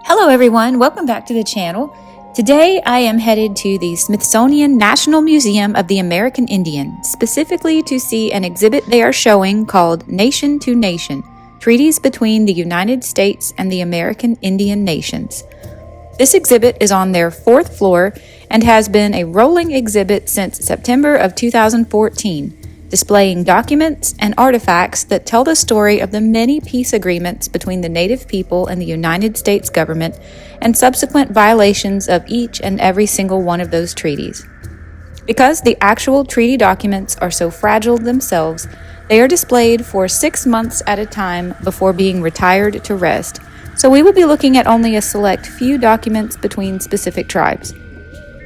Hello everyone, welcome back to the channel. Today I am headed to the Smithsonian National Museum of the American Indian, specifically to see an exhibit they are showing called Nation to Nation, Treaties between the United States and the American Indian Nations. This exhibit is on their 4th floor and has been a rolling exhibit since September of 2014. Displaying documents and artifacts that tell the story of the many peace agreements between the Native people and the United States government and subsequent violations of each and every single one of those treaties. Because the actual treaty documents are so fragile themselves, they are displayed for 6 months at a time before being retired to rest, so we will be looking at only a select few documents between specific tribes.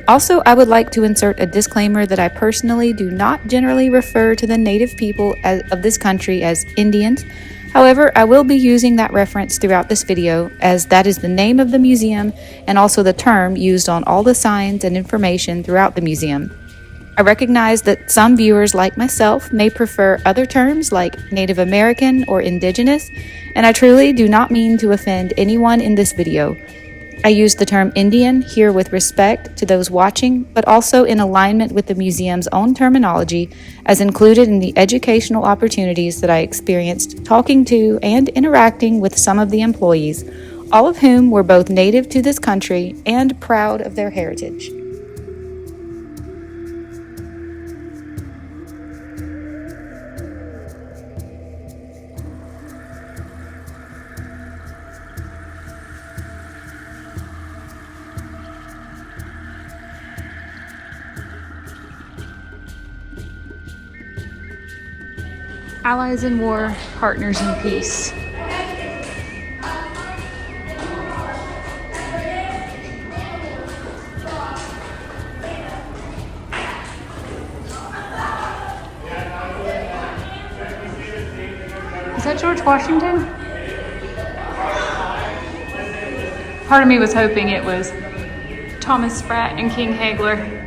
Also, I would like to insert a disclaimer that I personally do not generally refer to the Native people of this country as Indians. However, I will be using that reference throughout this video, as that is the name of the museum and also the term used on all the signs and information throughout the museum. I recognize that some viewers like myself may prefer other terms like Native American or Indigenous, and I truly do not mean to offend anyone in this video. I use the term Indian here with respect to those watching, but also in alignment with the museum's own terminology as included in the educational opportunities that I experienced talking to and interacting with some of the employees, all of whom were both native to this country and proud of their heritage. Allies in war, partners in peace. Is that George Washington? Part of me was hoping it was Thomas Spratt and King Hagler.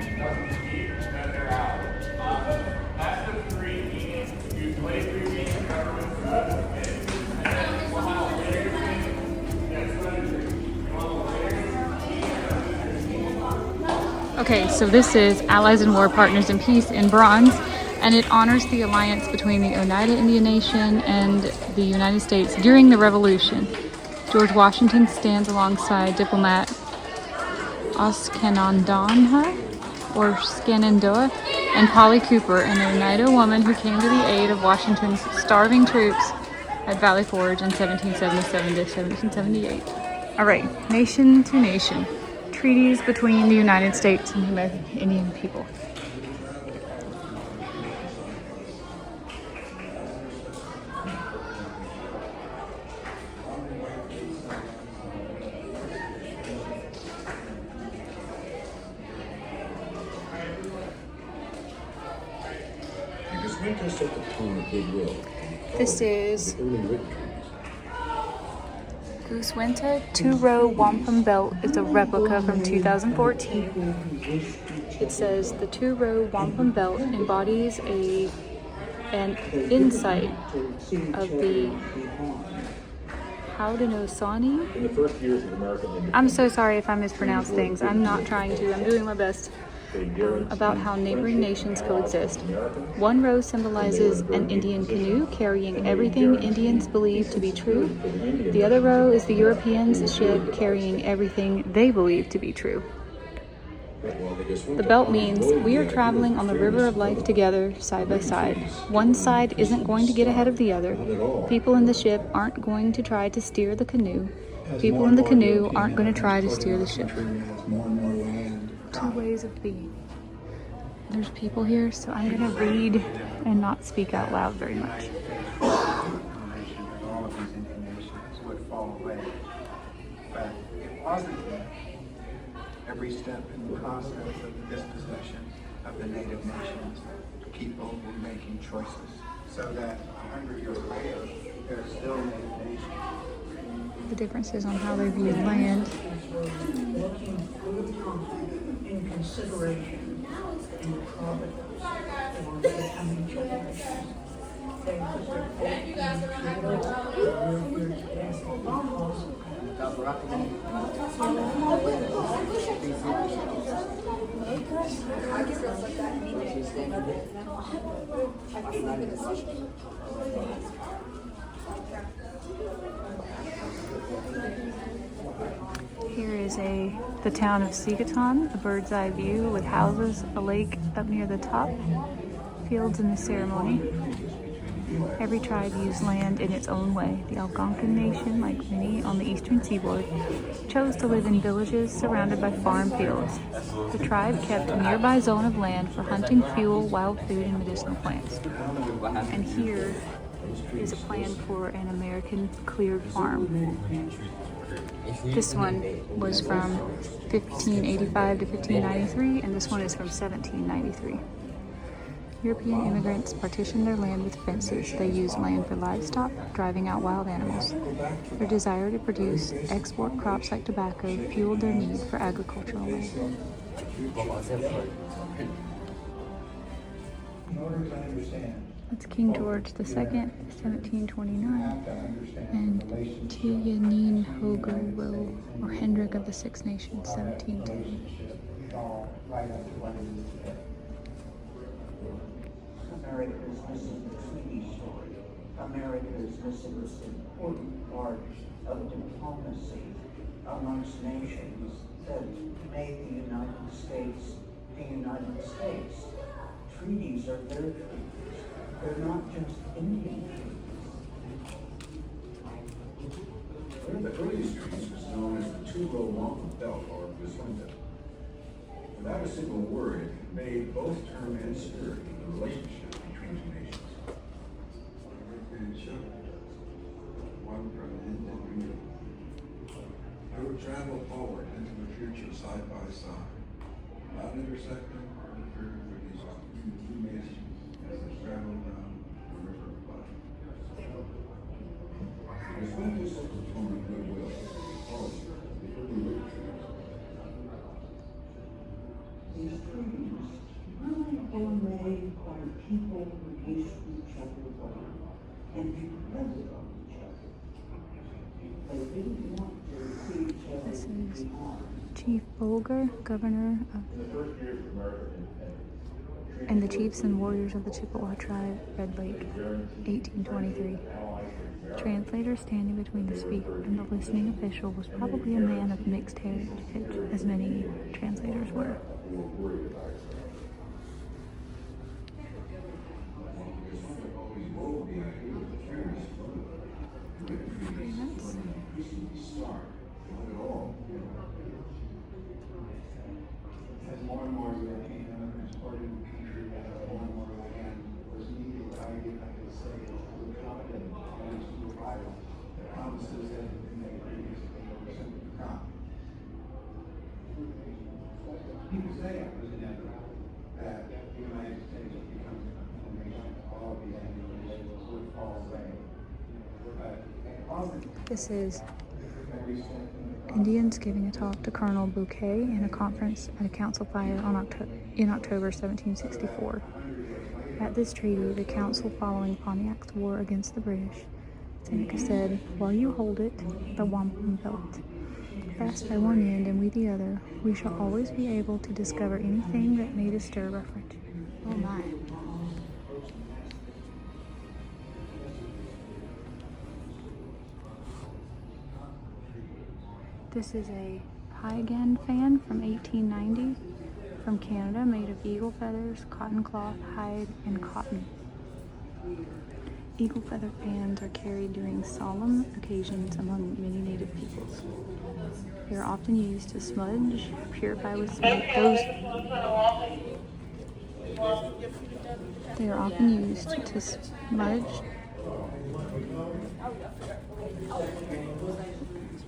Okay, so this is Allies in War, Partners in Peace in bronze, and it honors the alliance between the Oneida Indian Nation and the United States during the Revolution. George Washington stands alongside diplomat Oscanandonha, or Shenandoah, and Polly Cooper, an Oneida woman who came to the aid of Washington's starving troops at Valley Forge in 1777 to 1778. All right, nation to nation. Treaties between the United States and the American Indian people. This is Goosewinter 2-row wampum belt is a replica from 2014. It says the 2-row wampum belt embodies an insight of the Haudenosaunee. I'm so sorry if I mispronounce things. I'm not trying to. I'm doing my best. About how neighboring nations coexist. One row symbolizes an Indian canoe carrying everything Indians believe to be true. The other row is the Europeans' ship carrying everything they believe to be true. The belt means we are traveling on the river of life together, side by side. One side isn't going to get ahead of the other. People in the ship aren't going to try to steer the canoe. People in the canoe aren't going to try to steer the ship. 2 ways of being. There's people here, so I'm going to read and not speak out loud very much. All of these Indian nations would fall away, but it wasn't every step in the process of the dispossession of the native nations. People were making choices, so that 100 years later, there are still native nations. The differences on how they viewed land. In consideration and providence for the coming generations. Thank you. Here is the town of Segaton, a bird's eye view with houses, a lake up near the top, fields in the ceremony. Every tribe used land in its own way. The Algonquin Nation, like many on the eastern seaboard, chose to live in villages surrounded by farm fields. The tribe kept a nearby zone of land for hunting, fuel, wild food, and medicinal plants. And here is a plan for an American cleared farm. This one was from 1585 to 1593, and this one is from 1793. European immigrants partitioned their land with fences. They used land for livestock, driving out wild animals. Their desire to produce export crops like tobacco fueled their need for agricultural land. That's King George II, 1729, and Tiyanin Hogo or Hendrik of the Six Nations, 1710. America is missing the treaty story. America is missing this important part of diplomacy amongst nations that made the United States the United States. Treaties are their treaties. They're not just Indian treaties. One of the earliest treaties was known as the two-row wampum belt or Wisconsin. Without a single word, it conveyed both term and spirit of the relationship between two nations. One president and you. I would travel forward into the future side by side, not intersecting or interfering with these two nations as they travel down the river of life. It's not just a tone of goodwill, it's also the early literature. These treaties really were made by people who used to each other well and depended on each other. They didn't want to see each other This is be harmed. Chief Bolger, governor of, and the chiefs and warriors of the Chippewa tribe, Red Lake, 1823. The translator standing between the speaker and the listening official was probably a man of mixed heritage, as many translators were. As more and more European immigrants poured into the country, as more and more land was needed, I could say it was confident and to provide the promises that had been made previously were simply to come. People say it was inevitable that the United States would become a nation. All of these nations would fall away. But it wasn't. This is Every step in the Indians giving a talk to Colonel Bouquet in a conference at a council fire in October 1764. At this treaty, the council following Pontiac's war against the British, Seneca said, "While you hold it, the wampum belt, fast by one end and we the other, we shall always be able to discover anything that may disturb our friendship." Oh my. This is a Higgan fan from 1890 from Canada, made of eagle feathers, cotton cloth, hide, and cotton. Eagle feather fans are carried during solemn occasions among many native peoples. They are often used to smudge, purify with smoke those. They are often used to smudge.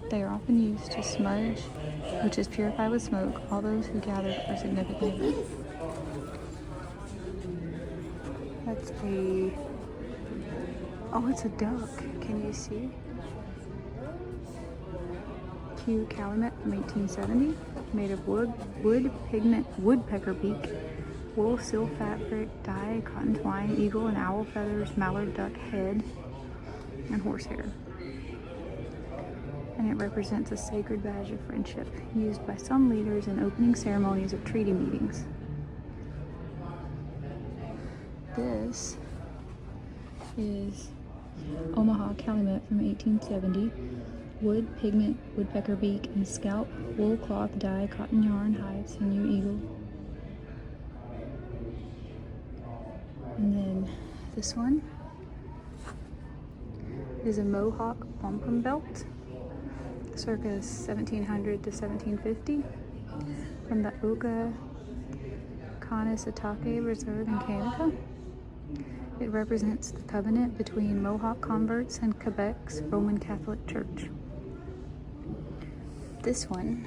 They are often used to smudge, which is purify with smoke, all those who gathered for significant events. That's it's a duck. Can you see? Q calumet from 1870, made of wood pigment, woodpecker beak, wool, silk fabric, dye, cotton twine, eagle and owl feathers, mallard duck head, and horsehair. An and it represents a sacred badge of friendship used by some leaders in opening ceremonies of treaty meetings. This is Omaha calumet from 1870. Wood, pigment, woodpecker beak, and scalp, wool, cloth, dye, cotton yarn, hide, sinew, eagle. And then this one is a Mohawk wampum belt, circa 1700 to 1750, from the Kanesatake Reserve in Canada. It represents the covenant between Mohawk converts and Quebec's Roman Catholic Church. This one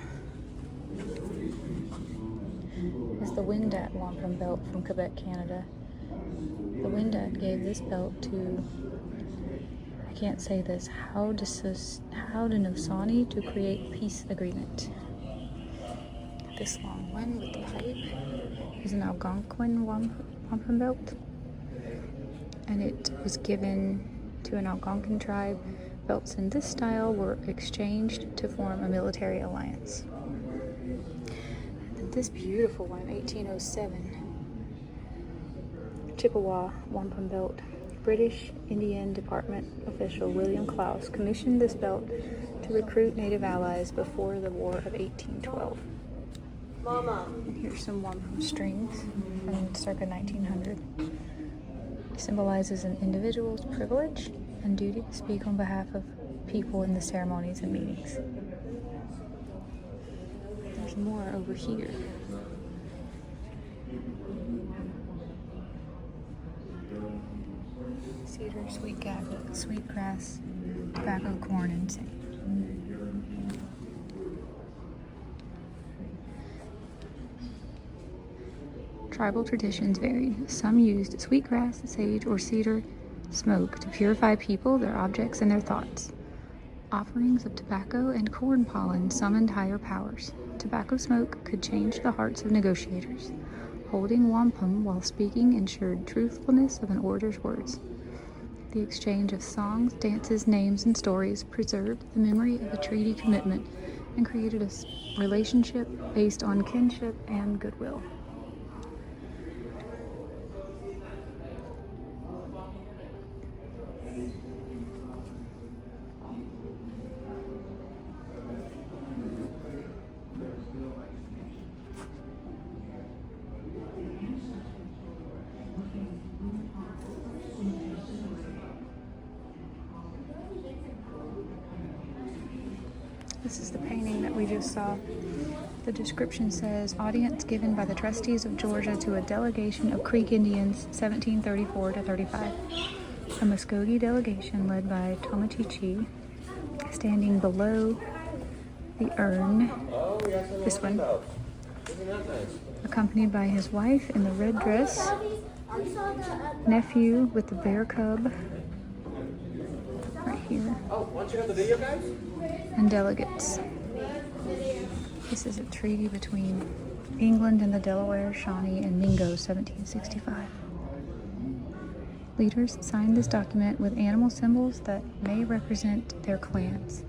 is the Wendat wampum belt from Quebec, Canada. The Wendat gave this belt to, I can't say this, Haudenosaunee to create a peace agreement. This long one with the pipe is an Algonquin wampum belt, and it was given to an Algonquin tribe. Belts in this style were exchanged to form a military alliance. And this beautiful one, 1807, Chippewa wampum belt. British Indian Department official William Clouse commissioned this belt to recruit Native allies before the War of 1812. And here's some wampum strings from circa 1900. It symbolizes an individual's privilege and duty to speak on behalf of people in the ceremonies and meetings. There's more over here. Cedar, sweetgrass, tobacco, corn, and sage. Tribal traditions varied. Some used sweetgrass, sage, or cedar smoke to purify people, their objects, and their thoughts. Offerings of tobacco and corn pollen summoned higher powers. Tobacco smoke could change the hearts of negotiators. Holding wampum while speaking ensured truthfulness of an orator's words. The exchange of songs, dances, names, and stories preserved the memory of a treaty commitment and created a relationship based on kinship and goodwill. This is the painting that we just saw. The description says, audience given by the trustees of Georgia to a delegation of Creek Indians, 1734 to 35. A Muskogee delegation led by Tomachichi, standing below the urn, this one, accompanied by his wife in the red dress, nephew with the bear cub, right here, and delegates. This is a treaty between England and the Delaware, Shawnee, and Mingo, 1765. Leaders signed this document with animal symbols that may represent their clans.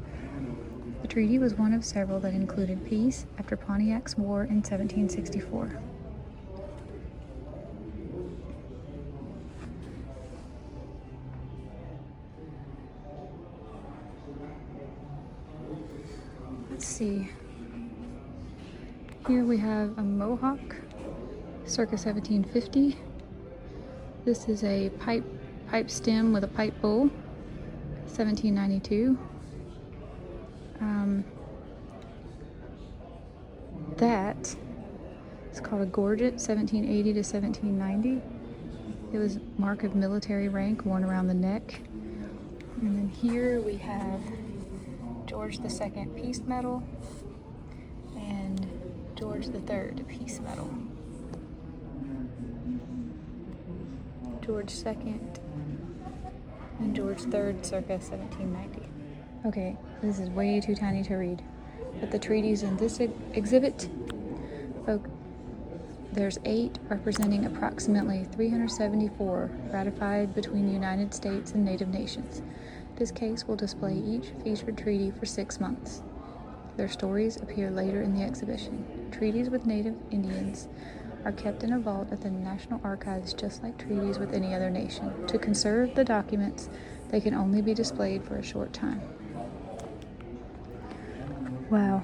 The treaty was one of several that included peace after Pontiac's War in 1764. Let's see. Here we have a Mohawk, circa 1750. This is a pipe stem with a pipe bowl, 1792. That is called a gorget, 1780 to 1790. It was a mark of military rank worn around the neck. And then here we have George II Peace Medal and George III Peace Medal. George II and George III circa 1790. Okay, this is way too tiny to read, but the treaties in this exhibit, there's 8 representing approximately 374 ratified between the United States and Native nations. This case will display each featured treaty for 6 months. Their stories appear later in the exhibition. Treaties with Native Indians are kept in a vault at the National Archives just like treaties with any other nation. To conserve the documents, they can only be displayed for a short time. Wow.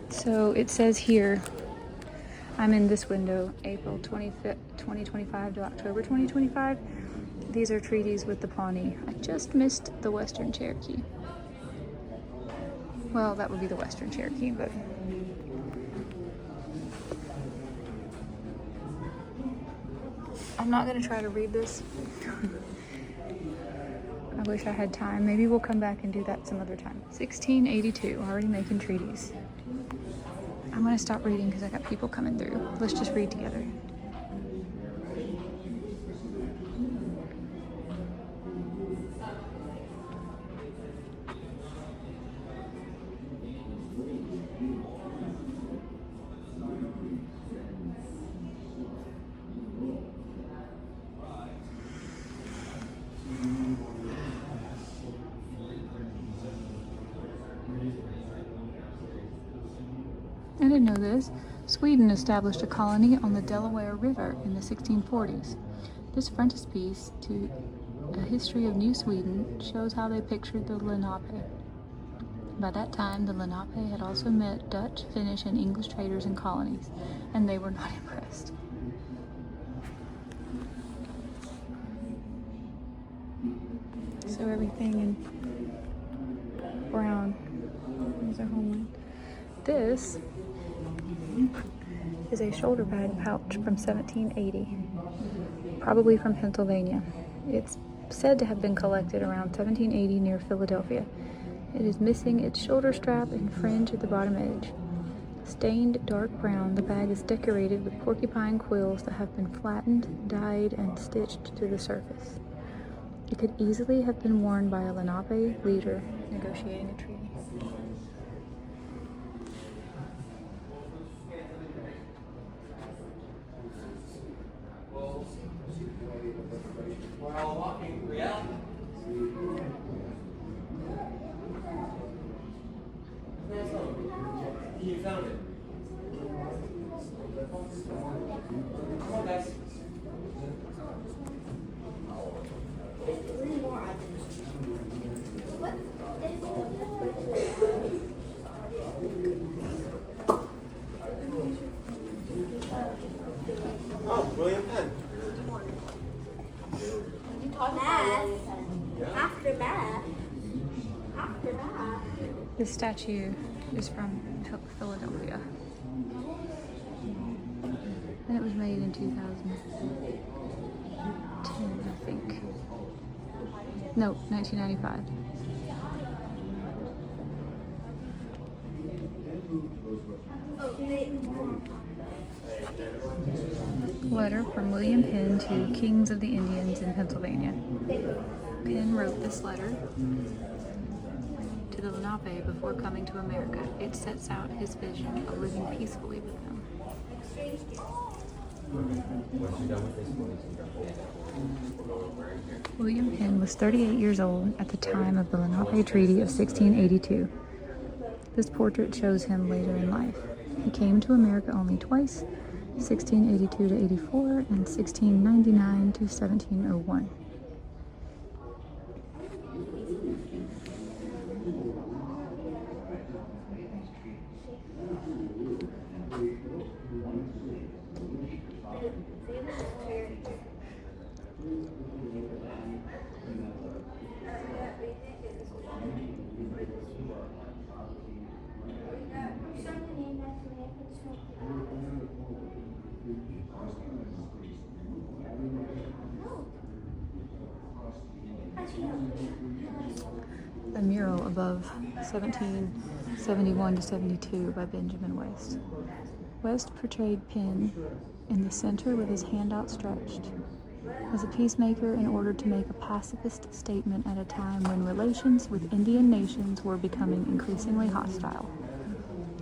So it says here, I'm in this window, April 25th, 2025 to October 2025. These are treaties with the Pawnee. I just missed the Western Cherokee. Well, that would be the Western Cherokee, but I'm not going to try to read this. I wish I had time. Maybe we'll come back and do that some other time. 1682, already making treaties. I'm going to stop reading because I got people coming through. Let's just read together. I didn't know this. Sweden established a colony on the Delaware River in the 1640s. This frontispiece to A History of New Sweden shows how they pictured the Lenape. By that time, the Lenape had also met Dutch, Finnish, and English traders in colonies, and they were not impressed. So everything in brown is their homeland. This is a shoulder bag pouch from 1780, probably from Pennsylvania. It's said to have been collected around 1780 near Philadelphia. It is missing its shoulder strap and fringe at the bottom edge. Stained dark brown, the bag is decorated with porcupine quills that have been flattened, dyed, and stitched to the surface. It could easily have been worn by a Lenape leader negotiating a treaty. You found it. Come on, guys. Oh, William Penn. This statue is from Philadelphia. And it was made in 2010, I think. No, 1995. Letter from William Penn to Kings of the Indians in Pennsylvania. Penn wrote this letter to the Lenape before coming to America. It sets out his vision of living peacefully with them. William Penn was 38 years old at the time of the Lenape Treaty of 1682. This portrait shows him later in life. He came to America only twice, 1682 to 84 and 1699 to 1701. The mural above 1771 to 72 by Benjamin West. West portrayed Penn in the center with his hand outstretched as a peacemaker in order to make a pacifist statement at a time when relations with Indian nations were becoming increasingly hostile.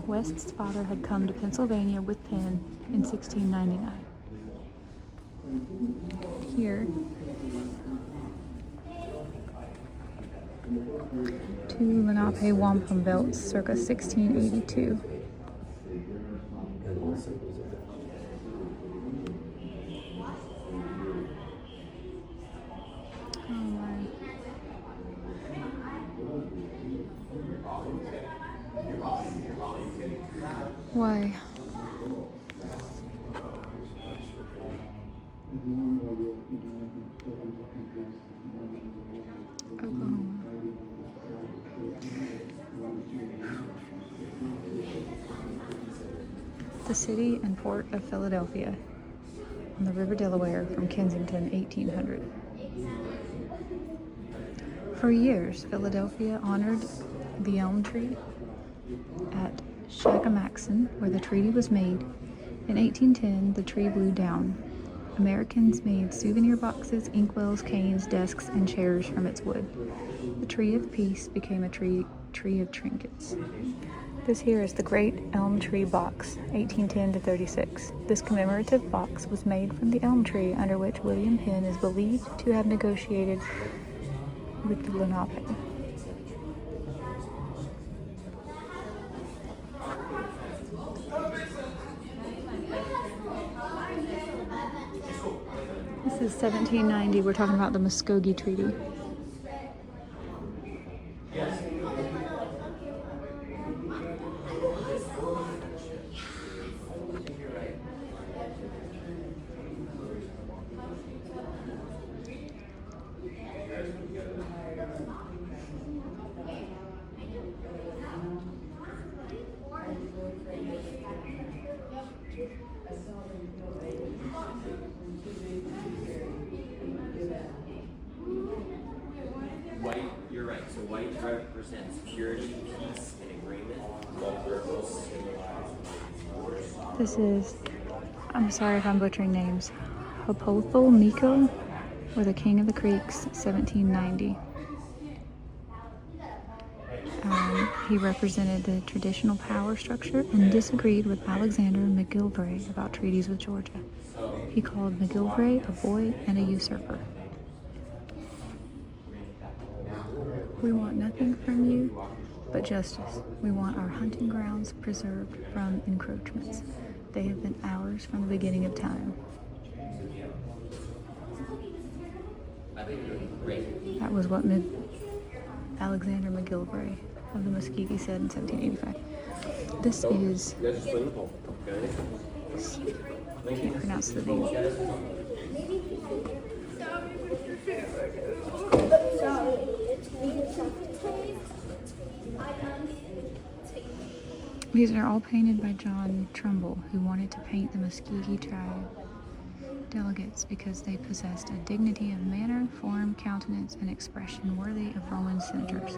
West's father had come to Pennsylvania with Penn in 1699. Here Two Lenape wampum belts, circa 1682. Oh my. Why? Oklahoma. The city and port of Philadelphia on the River Delaware from Kensington, 1800. For years, Philadelphia honored the elm tree at Shakamaxon, where the treaty was made. In 1810, the tree blew down. Americans made souvenir boxes, inkwells, canes, desks, and chairs from its wood. The tree of peace became a tree of trinkets. This here is the Great Elm Tree Box, 1810 to 36. This commemorative box was made from the elm tree under which William Penn is believed to have negotiated with the Lenape. This is 1790. We're talking about the Muskogee Treaty. White, you're right. So white represents purity, peace, and agreement. While purple symbolizes. This is, I'm sorry if I'm butchering names, Hopothel Miko, or the King of the Creeks, 1790. He represented the traditional power structure and disagreed with Alexander McGillivray about treaties with Georgia. He called McGillivray a boy and a usurper. We want nothing from you but justice. We want our hunting grounds preserved from encroachments. They have been ours from the beginning of time. That was what Alexander McGillivray of the Muskogee said in 1785. This is, I can't pronounce the name. These are all painted by John Trumbull, who wanted to paint the Muskogee tribe delegates because they possessed a dignity of manner, form, countenance, and expression worthy of Roman senators.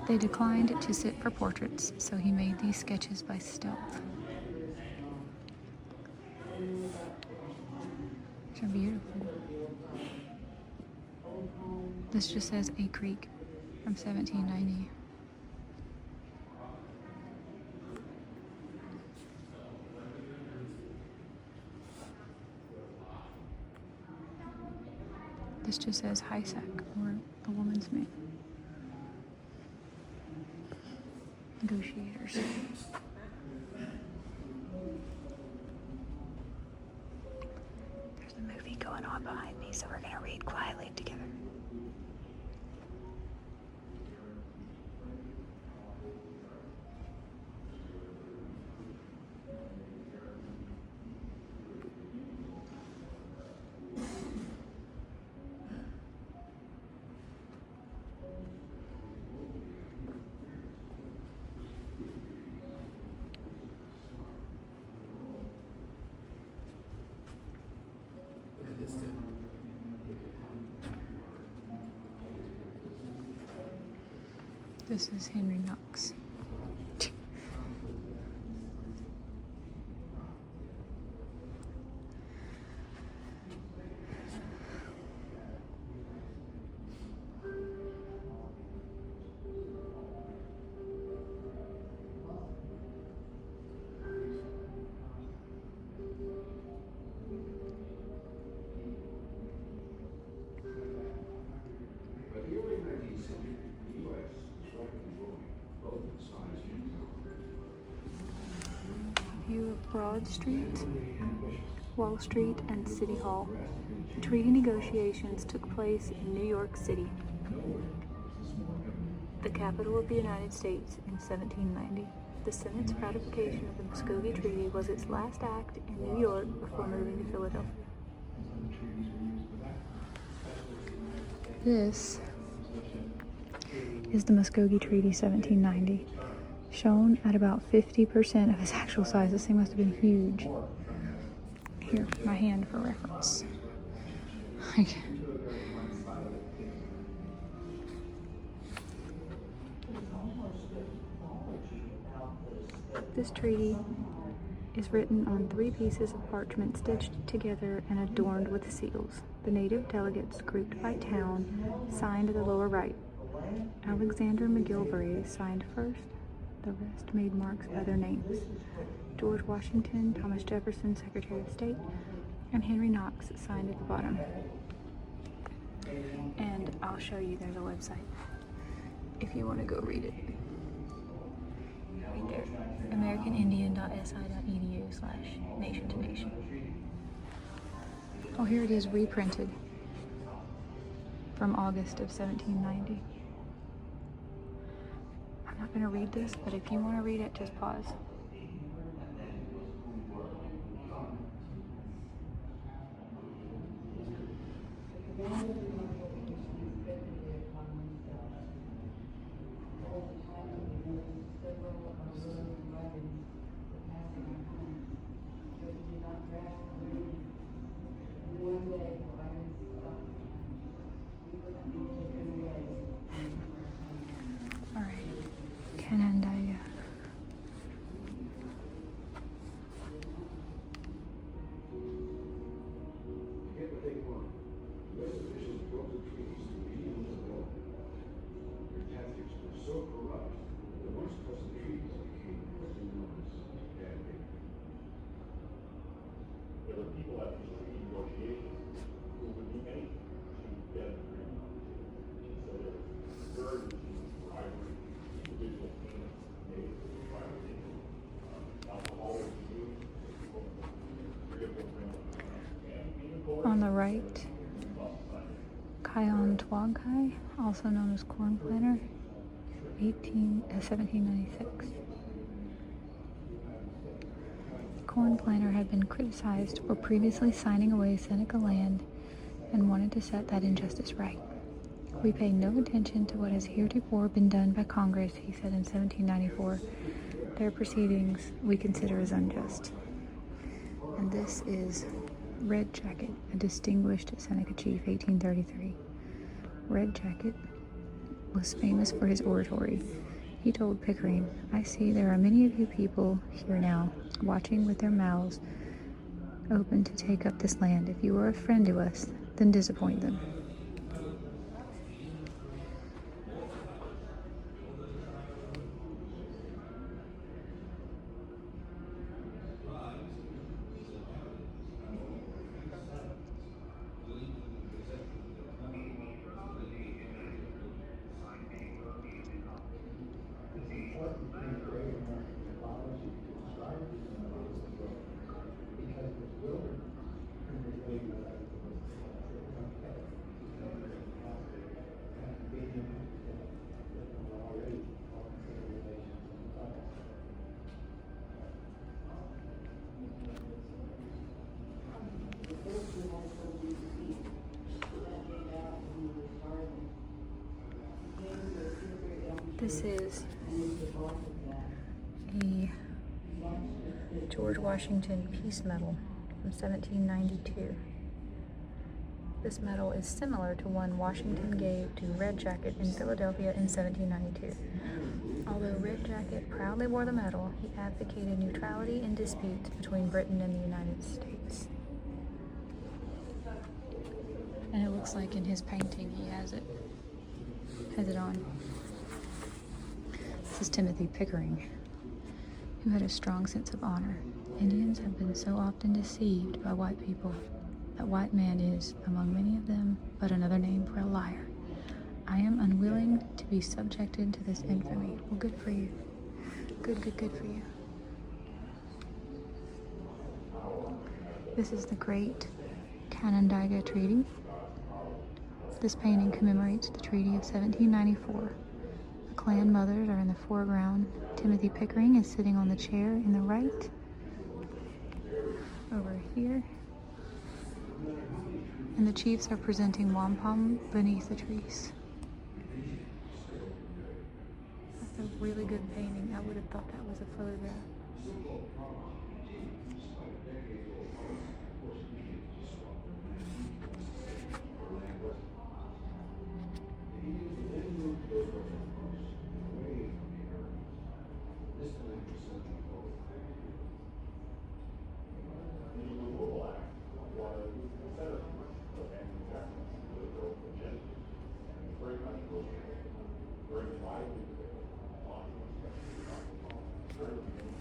They declined to sit for portraits, so he made these sketches by stealth. Which are beautiful. This just says A Creek from 1790. This just says Hysack, or the woman's name. Negotiators. There's a movie going on behind me, so we're going to read quietly together. This is Henry Knox. Broad Street, Wall Street, and City Hall. The treaty negotiations took place in New York City, the capital of the United States, in 1790. The Senate's ratification of the Muskogee Treaty was its last act in New York before moving to Philadelphia. This is the Muskogee Treaty 1790, shown at about 50% of its actual size. This thing must have been huge. Here, my hand for reference. This treaty is written on 3 pieces of parchment stitched together and adorned with seals. The native delegates, grouped by town, signed the lower right. Alexander McGilvray signed first. The rest made marks by their names. George Washington, Thomas Jefferson, Secretary of State, and Henry Knox signed at the bottom. And I'll show you, there's a website if you want to go read it. Right there, americanindian.si.edu/nation to nation. Oh, here it is reprinted from August of 1790. I'm not going to read this, but if you want to read it, just pause. Canandaigua. So corrupt, the most trusted treaties became what is known as bad paper. There were people at these treaty negotiations who would be made to get an agreement. So there was very bribery, individual payments made to the tribal people. Alcohol was used, On the right, Kion Twagkai, also known as Corn Planter, 1796. Corn Planter had been criticized for previously signing away Seneca land and wanted to set that injustice right. We pay no attention to what has heretofore been done by Congress, he said in 1794. Their proceedings we consider as unjust. And this is Red Jacket, a distinguished Seneca chief, 1833. Red Jacket was famous for his oratory. He told Pickering, "I see there are many of you people here now, watching with their mouths open to take up this land. If you are a friend to us, then disappoint them." This is a George Washington Peace Medal from 1792. This medal is similar to one Washington gave to Red Jacket in Philadelphia in 1792. Although Red Jacket proudly wore the medal, he advocated neutrality in disputes between Britain and the United States. And it looks like in his painting he has it on. This is Timothy Pickering, who had a strong sense of honor. Indians have been so often deceived by white people that white man is, among many of them, but another name for a liar. I am unwilling to be subjected to this infamy. Well, good for you. Good for you. This is the Great Canandaigua Treaty. This painting commemorates the Treaty of 1794. The clan mothers are in the foreground. Timothy Pickering is sitting on the chair in the right. Over here. And the chiefs are presenting wampum beneath the trees. That's a really good painting. I would have thought that was a photograph.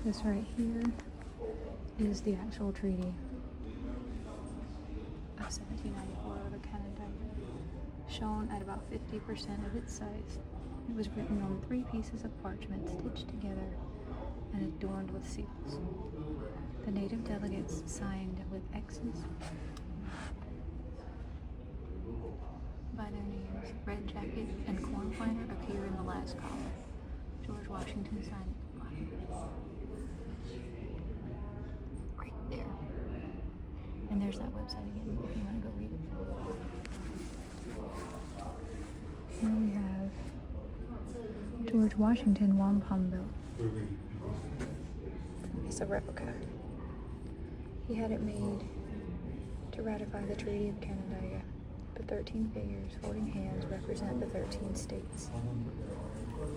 This right here is the actual treaty of 1794 of the Canandaigua, shown at about 50% of its size. It was written on 3 pieces of parchment stitched together and adorned with seals. The native delegates signed with X's by their names. Red Jacket and Corn Planter appear in the last column. George Washington signed at the bottom. Right there. And there's that website again if you want to go read it. Here we have George Washington wampum belt. It's a replica. He had it made to ratify the Treaty of Canandaigua. The 13 figures holding hands represent the 13 states.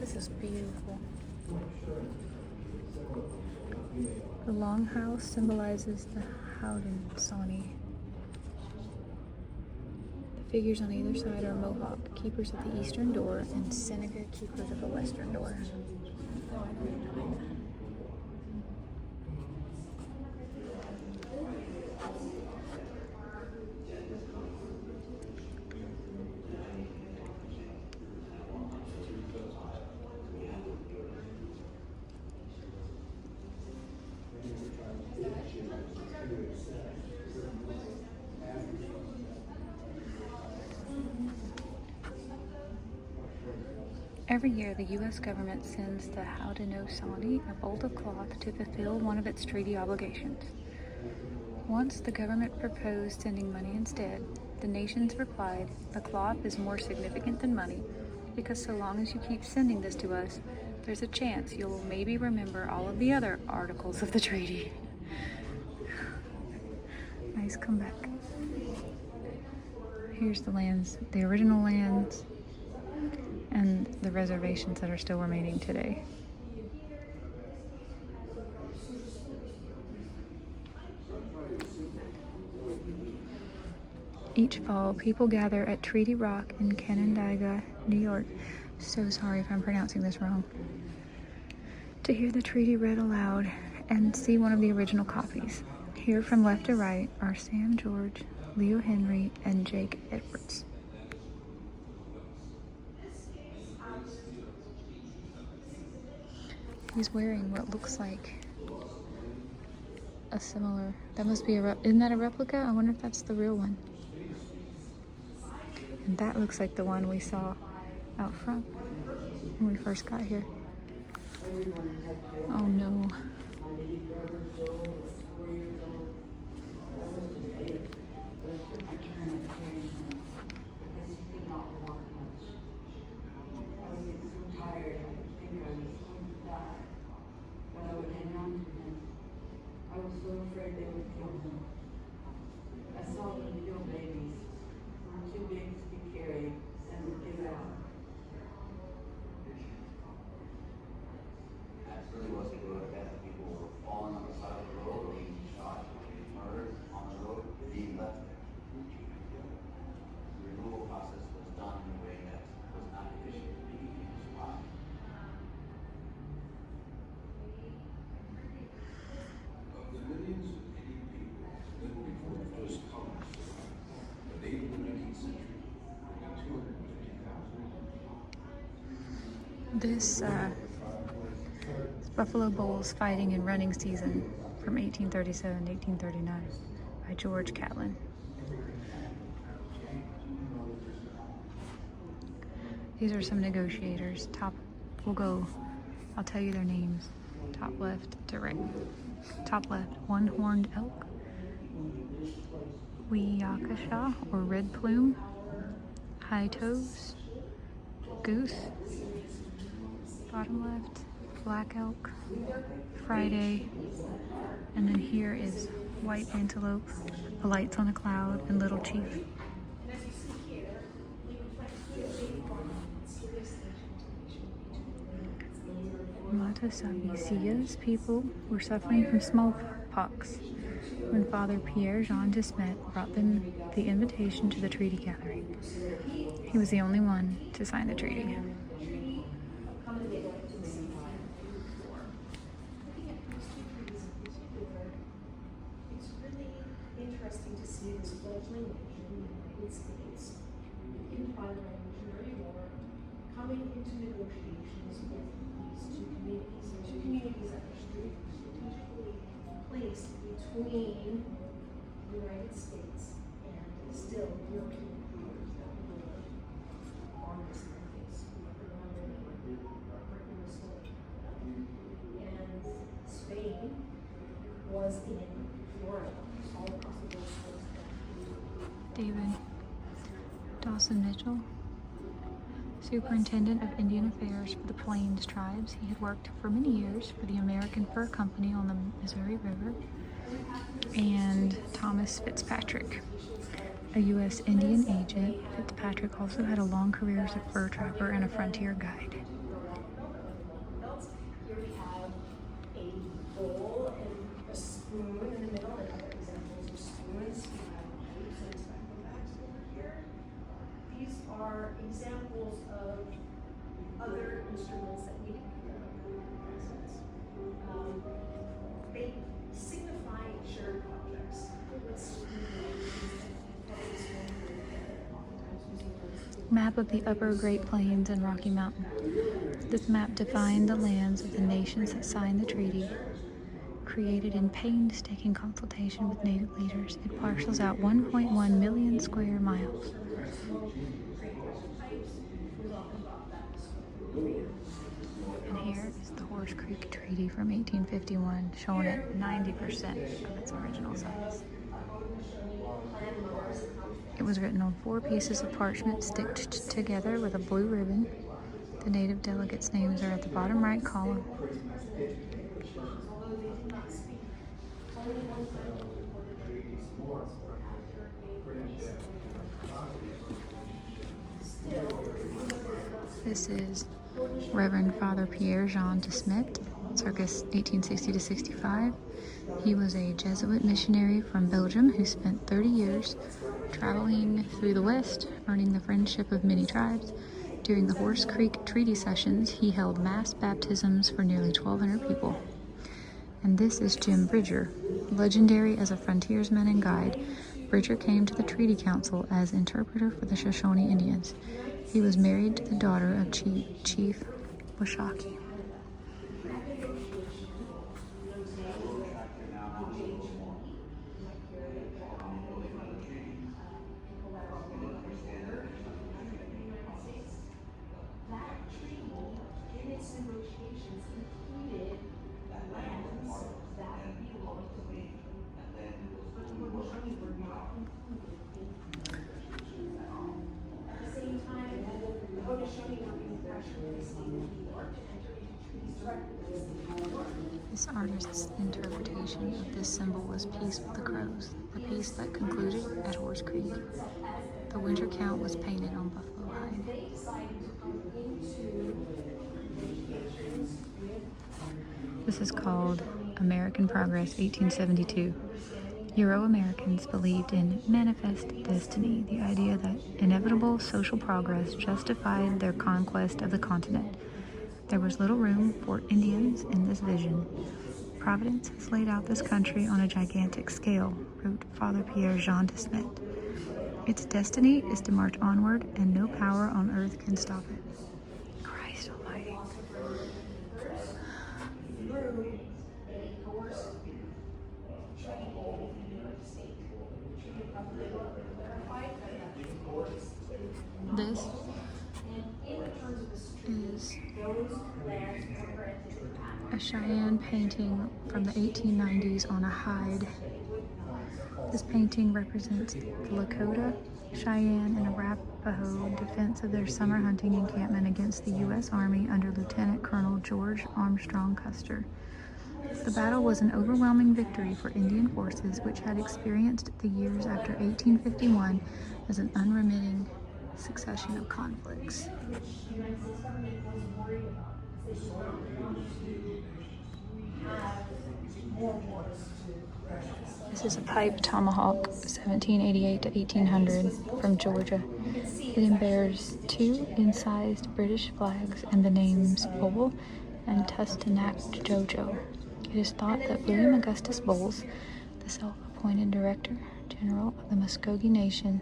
This is beautiful. The longhouse symbolizes the Haudenosaunee. The figures on either side are Mohawk, keepers of the eastern door, and Seneca, keepers of the western door. Every year, the U.S. government sends the Haudenosaunee a bolt of cloth to fulfill one of its treaty obligations. Once the government proposed sending money instead, the nations replied, "The cloth is more significant than money, because so long as you keep sending this to us, there's a chance you'll maybe remember all of the other articles of the treaty." Nice comeback. Here's the lands, the original lands, and the reservations that are still remaining today. Each fall, people gather at Treaty Rock in Canandaigua, New York. So sorry if I'm pronouncing this wrong. To hear the treaty read aloud and see one of the original copies. Here from left to right are Sam George, Leo Henry, and Jake Edwards. He's wearing what looks like a similar, that must be isn't that a replica? I wonder if that's the real one. And that looks like the one we saw out front when we first got here. Oh no. I was so afraid they would kill him. I saw them kill babies, too big to be carried, and would give out. That really was a good that people were falling on the side of the road, being shot, being murdered on the road, being left there. The removal process was done in a way that was not efficient to be used. Of the millions of Indian people lived before the first colonists arrived, the late 19th century, only 250,000. This Buffalo Bulls fighting and running season from 1837 to 1839 by George Catlin. These are some negotiators. I'll tell you their names. Top left to right. Top left, one-horned elk, Weeyakasha or red plume, high toes, goose. Bottom left, black elk, Friday, and then here is white antelope, the lights on a cloud, and little chief. Matasabicia's people were suffering from smallpox when Father Pierre Jean de Smet brought them the invitation to the treaty gathering. He was the only one to sign the treaty. It's really interesting to see this fledgling nation in the United States, weakened by the Revolutionary War, coming into negotiations with these two communities that are strategically placed between the United States and still European powers that were on this interface, in the story. And Spain was in Florida, all across the Gulf Coast. David Dawson Mitchell, Superintendent of Indian Affairs for the Plains Tribes. He had worked for many years for the American Fur Company on the Missouri River. And Thomas Fitzpatrick, a U.S. Indian agent. Fitzpatrick also had a long career as a fur trapper and a frontier guide. Here we have a bowl and a spoon in the middle, and other examples of spoons. We have pipes and tobacco over here. These are examples of other instruments that we have. They signify shared projects. Map of the Upper Great Plains and Rocky Mountain. This map defined the lands of the nations that signed the treaty. Created in painstaking consultation with native leaders, it parcels out 1.1 million square miles. And here is the Horse Creek Treaty from 1851, shown at 90% of its original size. It was written on 4 pieces of parchment stitched together with a blue ribbon. The native delegates' names are at the bottom right column. This is Reverend Father Pierre Jean de Smet, circa 1860 to 65. He was a Jesuit missionary from Belgium who spent 30 years traveling through the West, earning the friendship of many tribes. During the Horse Creek Treaty sessions, he held mass baptisms for nearly 1,200 people. And this is Jim Bridger. Legendary as a frontiersman and guide, Bridger came to the Treaty Council as interpreter for the Shoshone Indians. He was married to the daughter of Chief Washaki. This artist's interpretation of this symbol was Peace with the Crows, the peace that concluded at Horse Creek. The winter count was painted on buffalo hide. This is called American Progress 1872. Euro-Americans believed in manifest destiny, the idea that inevitable social progress justified their conquest of the continent. There was little room for Indians in this vision. Providence has laid out this country on a gigantic scale, wrote Father Pierre Jean de Smet. Its destiny is to march onward, and no power on earth can stop it. Christ Almighty. those lands were granted in A Cheyenne painting from the 1890s on a hide. This painting represents the Lakota, Cheyenne, and Arapaho defense of their summer hunting encampment against the U.S. Army under Lieutenant Colonel George Armstrong Custer. The battle was an overwhelming victory for Indian forces, which had experienced the years after 1851 as an unremitting succession of conflicts. the United States government was worried about. They did not want to have more wars to purchase. This is a pipe tomahawk, 1788 to 1800, from Georgia. It bears two incised British flags and the names Bull and Tustenac Jojo. It is thought that William Augustus Bowles, the self-appointed Director General of the Muskogee Nation,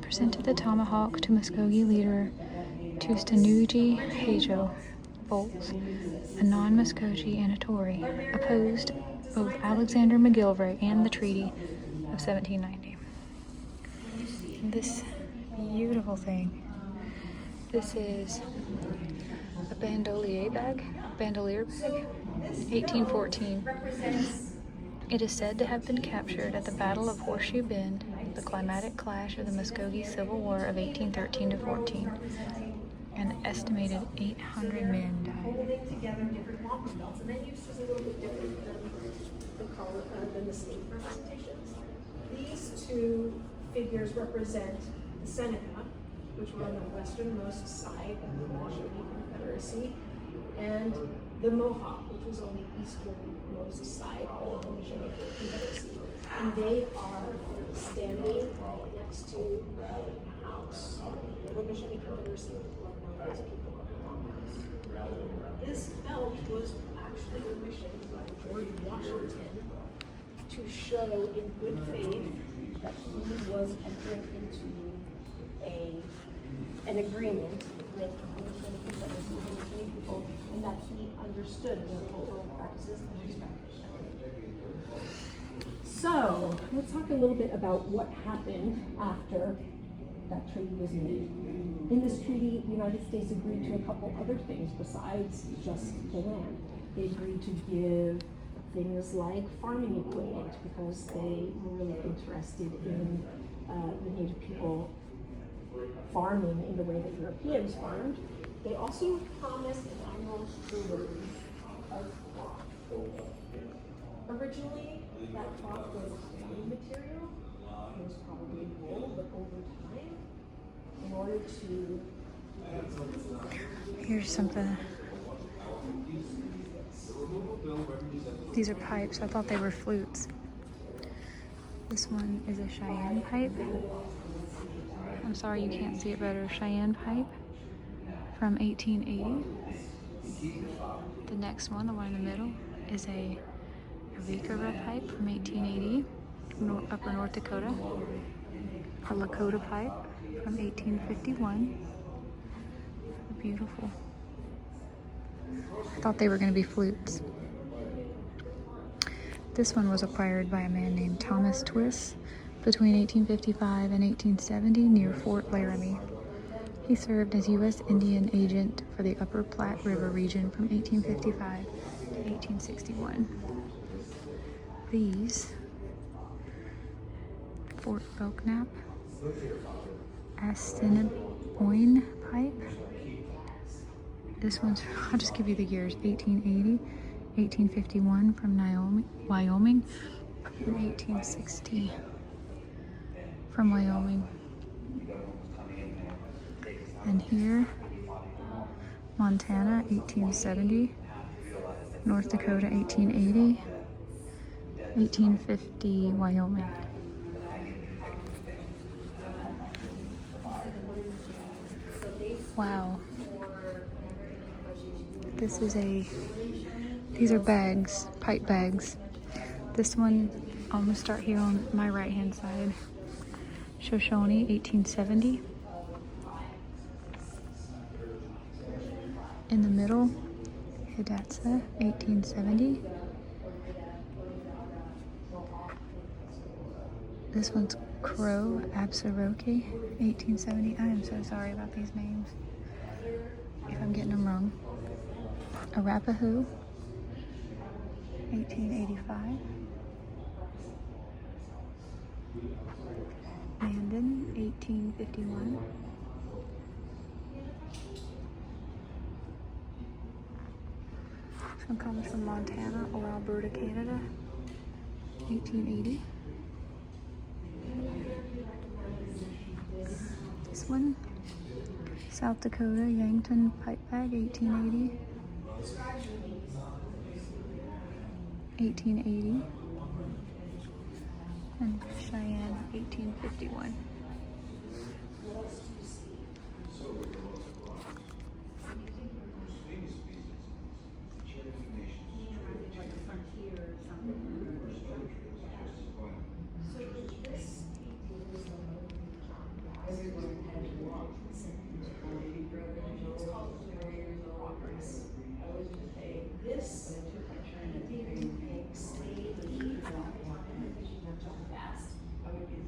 presented the tomahawk to Muskogee leader Tustanuji Hajo Bowles, a non-Muskogee and a Tory, opposed both Alexander McGillivray and the Treaty of 1790. This beautiful thing. This is a bandolier bag, 1814. It is said to have been captured at the Battle of Horseshoe Bend, the climatic clash of the Muskogee Civil War of 1813 to 14. An estimated 800 men died. Holding together different wampum belts, and that use is a little bit different than the state representations. These two figures represent the Seneca, which were on the westernmost side of the Washington Confederacy, and the Mohawk, which was on the easternmost side of the Washington Confederacy. And they are standing next to the house. The Washington Confederacy was known as people of the Long House. This belt was actually commissioned by George Washington to show in good faith that he was entering into an agreement with the Confederacy people, and that he understood their cultural practices and respected them. So let's talk a little bit about what happened after that treaty was made. In this treaty, the United States agreed to a couple other things besides just the land. They agreed to give things like farming equipment because they were really interested in the Native people farming in the way that Europeans farmed. They also promised an annual delivery of cloth. Originally, that cloth was clothing material. It was probably wool, but over time, in order to... Here's something. These are pipes. I thought they were flutes. This one is a Cheyenne pipe. I'm sorry you can't see it better. Cheyenne pipe from 1880. The next one, the one in the middle, is a Avikara pipe from 1880, Upper North Dakota. A Lakota pipe from 1851. Beautiful. I thought they were going to be flutes. This one was acquired by a man named Thomas Twiss between 1855 and 1870 near Fort Laramie. He served as U.S. Indian agent for the Upper Platte River region from 1855 to 1861. These, Fort Belknap, Assiniboine pipe. This one's, I'll just give you the years, 1880, 1851 from Wyoming, and 1860 from Wyoming. And here, Montana, 1870, North Dakota, 1880, 1850, Wyoming. Wow. These are bags, pipe bags. This one, I'm gonna start here on my right hand side. Shoshone, 1870. In the middle, Hidatsa, 1870. This one's Crow, Absaroke, 1870. I am so sorry about these names if I'm getting them wrong. Arapaho, 1885. Mandan, 1851. This one comes from Montana or Alberta, Canada, 1880. This one, South Dakota, Yankton pipe bag, 1880. 1880. And Cheyenne, 1851.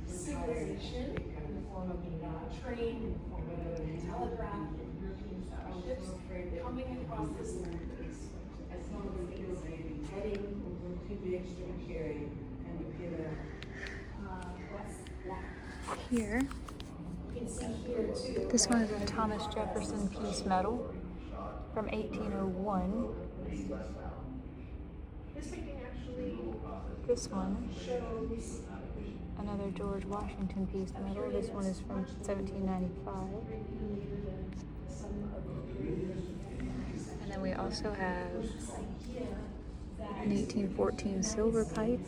Civilization in the form of train, in the form of telegraph, ships coming across this land. As long as things heading too big to carry and to get a What's that? Here, You can see here too. this one is a Thomas Jefferson Peace Medal from 1801. This painting actually This one, shows another George Washington Peace Medal. This one is from 1795. And then we also have an 1814 silver pipe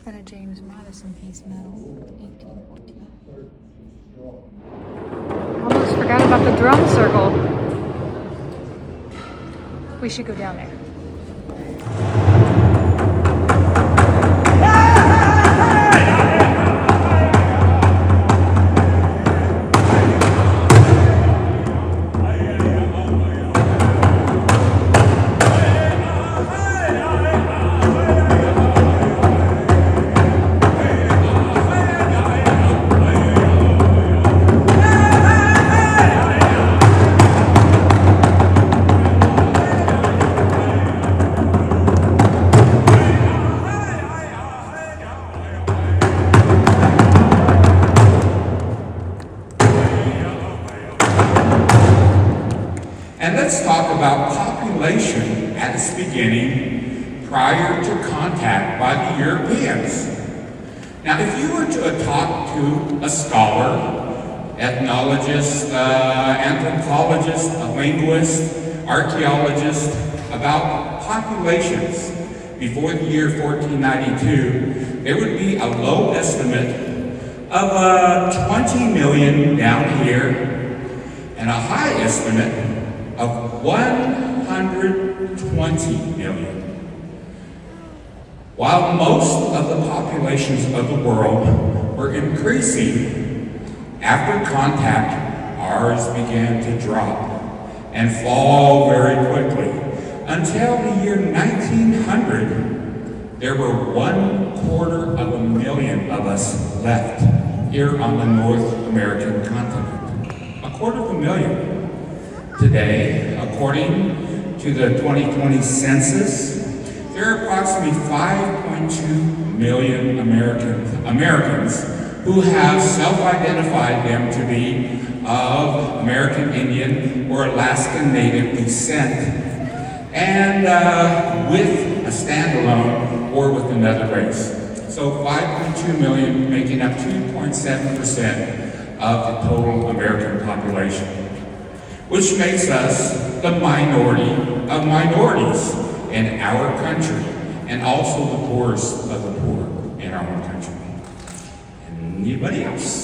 and a James Madison Peace Medal, 1814. Almost forgot about the drum circle. We should go down there. And let's talk about population at its beginning prior to contact by the Europeans. Now, if you were to talk to a scholar, ethnologist, anthropologist, a linguist, archaeologist about populations before the year 1492, there would be a low estimate of 20 million down here and a high estimate of 120 million. While most of the populations of the world were increasing, after contact, ours began to drop and fall very quickly. Until the year 1900, there were 250,000 of us left here on the North American continent. 250,000. Today, according to the 2020 census, there are approximately 5.2 million Americans who have self-identified them to be of American Indian or Alaskan Native descent, and with a standalone or with another race. So 5.2 million, making up 2.7% of the total American population, which makes us the minority of minorities in our country, and also the poorest of the poor in our own country. Anybody else?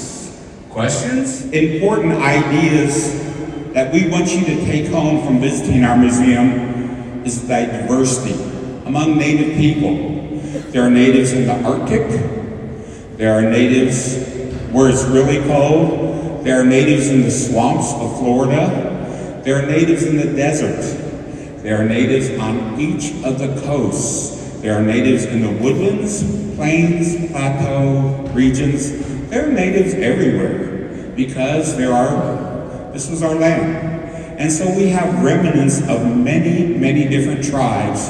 Questions? Important ideas that we want you to take home from visiting our museum is the diversity among Native people. There are natives in the Arctic. There are natives where it's really cold. There are natives in the swamps of Florida. There are natives in the desert. There are natives on each of the coasts. There are natives in the woodlands, plains, plateau regions. There are natives everywhere because this was our land. And so we have remnants of many different tribes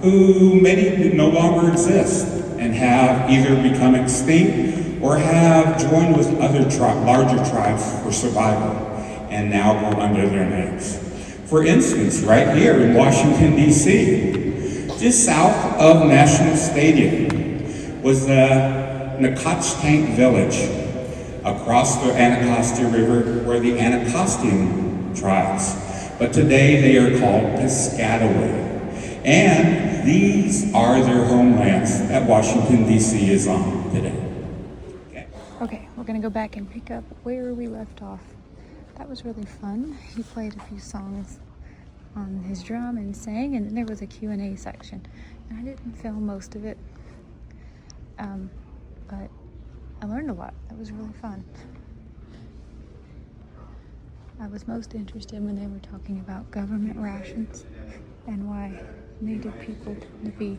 who many no longer exist and have either become extinct or have joined with other larger tribes for survival and now go under their names. For instance, right here in Washington, D.C., just south of National Stadium was the Nacotchtank Village across the Anacostia River where the Anacostan tribes. But today they are called Piscataway. And these are their homelands that Washington, D.C. is on today. Okay, we're gonna go back and pick up where we left off. That was really fun. He played a few songs on his drum and sang, and then there was a Q&A section. And I didn't film most of it, but I learned a lot. That was really fun. I was most interested when they were talking about government rations and why Native people tend to be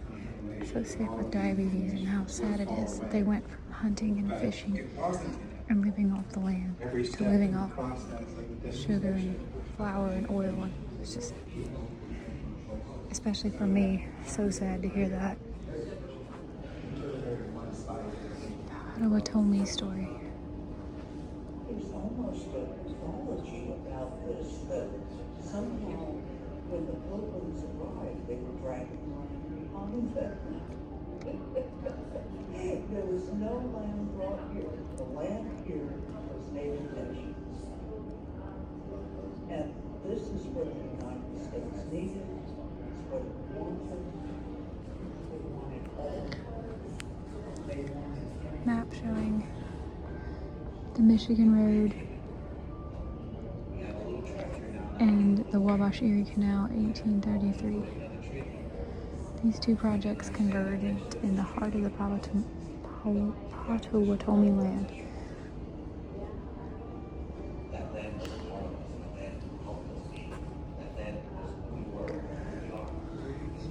so sick with diabetes and how sad it is that they went from hunting and fishing and living off the land to living off sugar and flour and oil. And it's just, especially for me, so sad to hear that. Potawatomi story. There's almost a mythology about this, that somehow when the Pilgrims arrived, they were dragging on them. There was no land brought here. The land here was Native nations. And this is what the United States needed. It's what it wanted. They wanted all. They wanted Map showing the Michigan Road and the Wabash Erie Canal, 1833. These two projects converged in the heart of the Potawatomi land.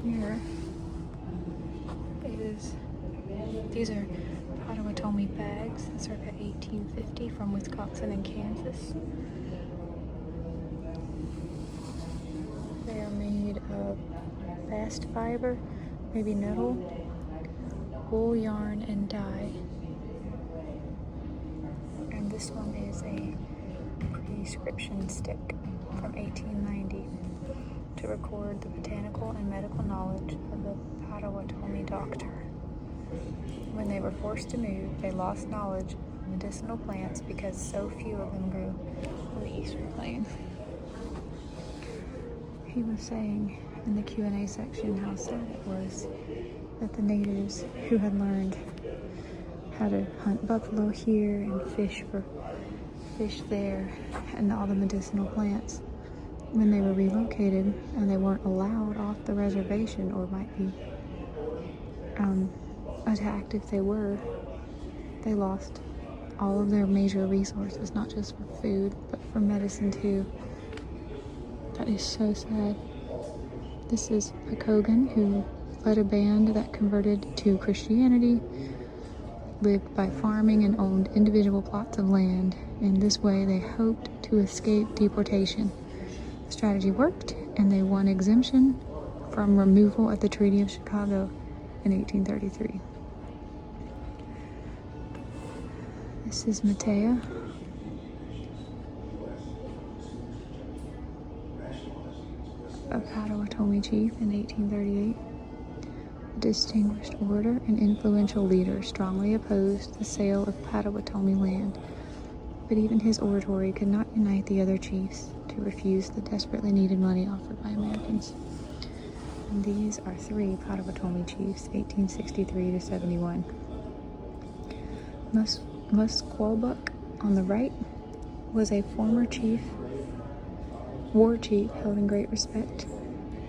Here is, these are Potawatomi bags, circa 1850 from Wisconsin and Kansas. They are made of bast fiber, maybe nettle, wool yarn, and dye. And this one is a prescription stick from 1890 to record the botanical and medical knowledge of the Potawatomi doctor. When they were forced to move, they lost knowledge of medicinal plants because so few of them grew on the Eastern Plains. He was saying in the Q&A section how sad it was that the natives who had learned how to hunt buffalo here and fish there and all the medicinal plants, when they were relocated and they weren't allowed off the reservation or might be attacked if they were, they lost all of their major resources, not just for food, but for medicine too. That is so sad. This is Pakogan, who led a band that converted to Christianity, lived by farming, and owned individual plots of land. In this way, they hoped to escape deportation. The strategy worked, and they won exemption from removal at the Treaty of Chicago in 1833. This is Matea. A Potawatomi chief in 1838. A distinguished orator and influential leader, strongly opposed the sale of Potawatomi land, but even his oratory could not unite the other chiefs to refuse the desperately needed money offered by Americans. And these are three Potawatomi chiefs, 1863 to 71. Musqueam on the right was a former war chief held in great respect.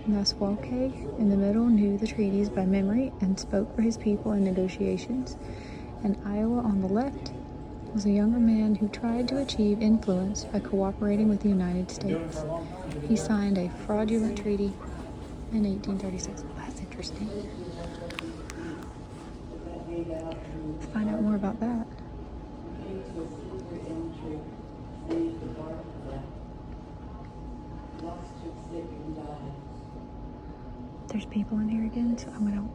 Musqueam in the middle knew the treaties by memory and spoke for his people in negotiations. And Iowa on the left was a younger man who tried to achieve influence by cooperating with the United States. He signed a fraudulent treaty in 1836. Well, that's interesting. Let's find out more about that. lots took sick and died. There's people in here again, so I'm gonna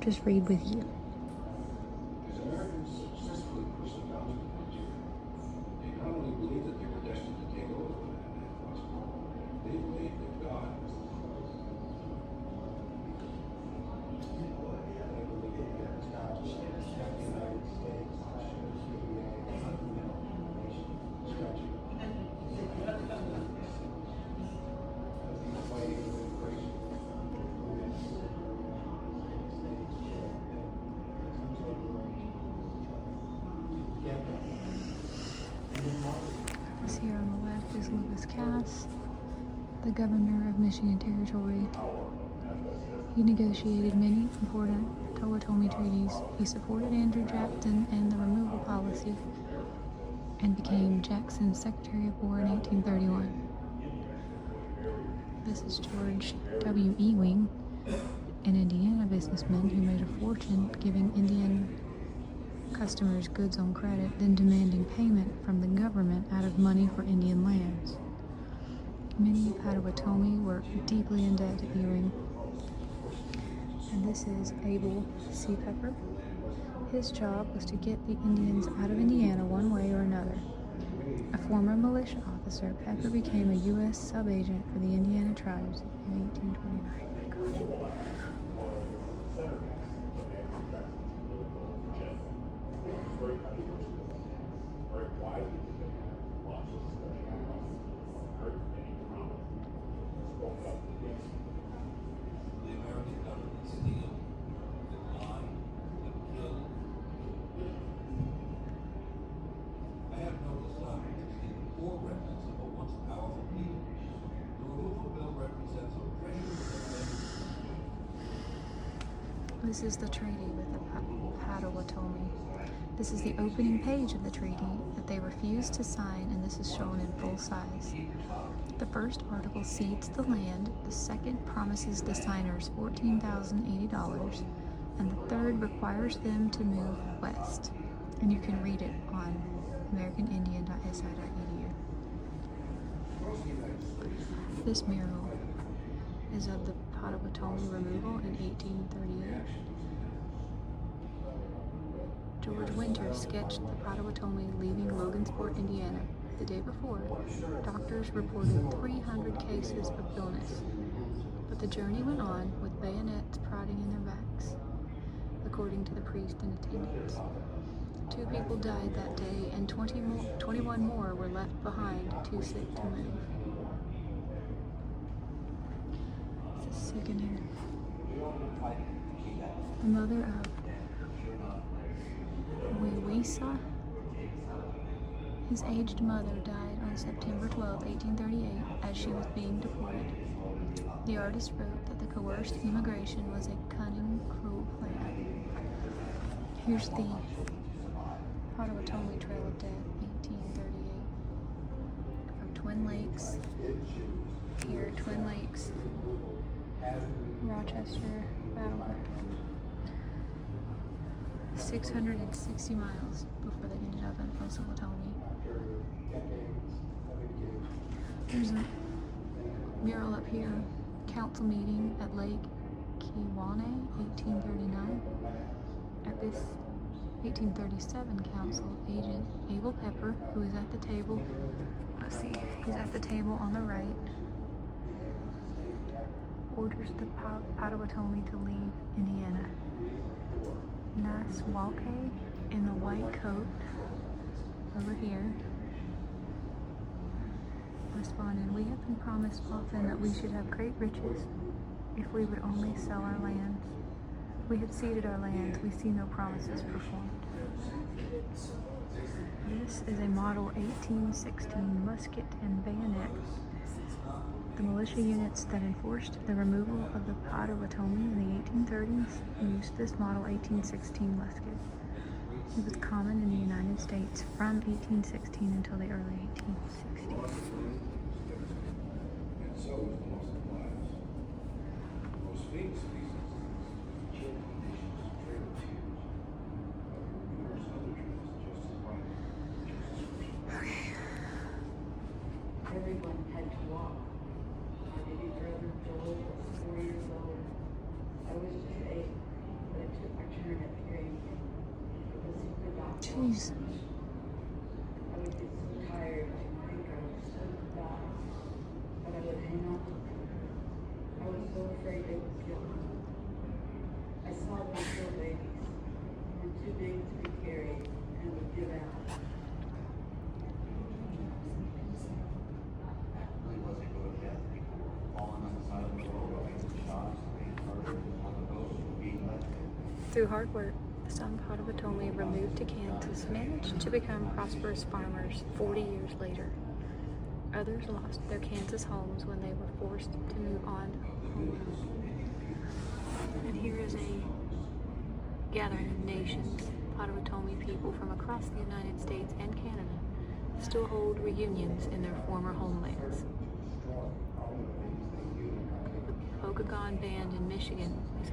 just read with you. As Americans successfully pushed the boundaries of frontier, they not only believed that they were destined to take over the land and prosper, they believed that God was the cause. This here on the left is Lewis Cass, the governor of Michigan Territory. He negotiated many important Potawatomi treaties. He supported Andrew Jackson and the removal policy and became Jackson's Secretary of War in 1831. This is George W. Ewing, an Indiana businessman who made a fortune giving Indian customers goods on credit, then demanding payment from the government out of money for Indian lands. Many Potawatomi were deeply in debt to Ewing. And this is Abel C. Pepper. His job was to get the Indians out of Indiana one way or another. A former militia officer, Pepper became a U.S. sub-agent for the Indiana tribes in 1829. Very controversial, very widely debated, lots of discussion about very many prominent spoke up against it. The American government steal, and lie, and kill. I have no desire to be the poor remnants of a once powerful people. The removal bill represents a pressure for This is the treaty with the Potawatomi. This is the opening page of the treaty that they refused to sign, and this is shown in full size. The first article cedes the land, the second promises the signers $14,080, and the third requires them to move west. And you can read it on americanindian.si.edu. This mural is of the Potawatomi removal in 1838. George Winter sketched the Potawatomi leaving Logansport, Indiana. The day before, doctors reported 300 cases of illness, but the journey went on with bayonets prodding in their backs, according to the priest in attendance. 2 people died that day, and 21 more were left behind, too sick to move. This is Souvenir. The mother of Wiwisa. His aged mother died on September 12, 1838, as she was being deported. The artist wrote that the coerced immigration was a cunning, cruel plan. Here's the Potawatomi Trail of Death, 1838. From Twin Lakes, here, Twin Lakes, Rochester, Battleground. 660 miles before they ended up in Potawatomi. There's a mural up here, council meeting at Lake Kewanee, 1839. At this 1837 council, agent Abel Pepper, who is at the table, let's see, he's at the table on the right, orders the Potawatomi to leave Indiana. Nice Walke in the white coat over here responded, "We have been promised often that we should have great riches if we would only sell our lands. We have ceded our lands, we see no promises performed." This is a model 1816 musket and bayonet. The militia units that enforced the removal of the Potawatomi in the 1830s used this model 1816 musket. It was common in the United States from 1816 until the early 1860s. And so is the loss of lives. The most famous of these instances is the Cherokee Nation's Trail of Tears. Numerous other trails just as vital, just as crucial. Everyone had to walk Jeez. I would get so tired, I think I was going to die, but I would hang on. I was so afraid they would kill me. I saw them kill babies, who were too big to be carried and would give out. That really was a go to death. People were falling on the side of the road, being shot, being murdered, and on the road, being left. Through hard work, the Sun Potawatomi removed to Kansas managed to become prosperous farmers 40 years later. Others lost their Kansas homes when they were forced to move on home. And here is a gathering of nations, Potawatomi people from across the United States and Canada still hold reunions in their former homelands. The Pokagon Band in Michigan has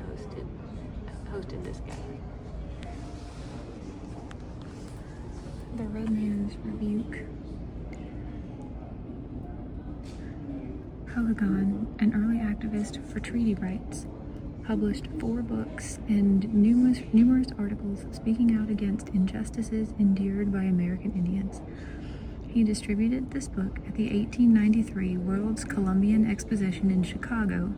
hosted this gathering. The Red News Rebuke. Pokagon, an early activist for treaty rights, published 4 books and numerous articles speaking out against injustices endured by American Indians. He distributed this book at the 1893 World's Columbian Exposition in Chicago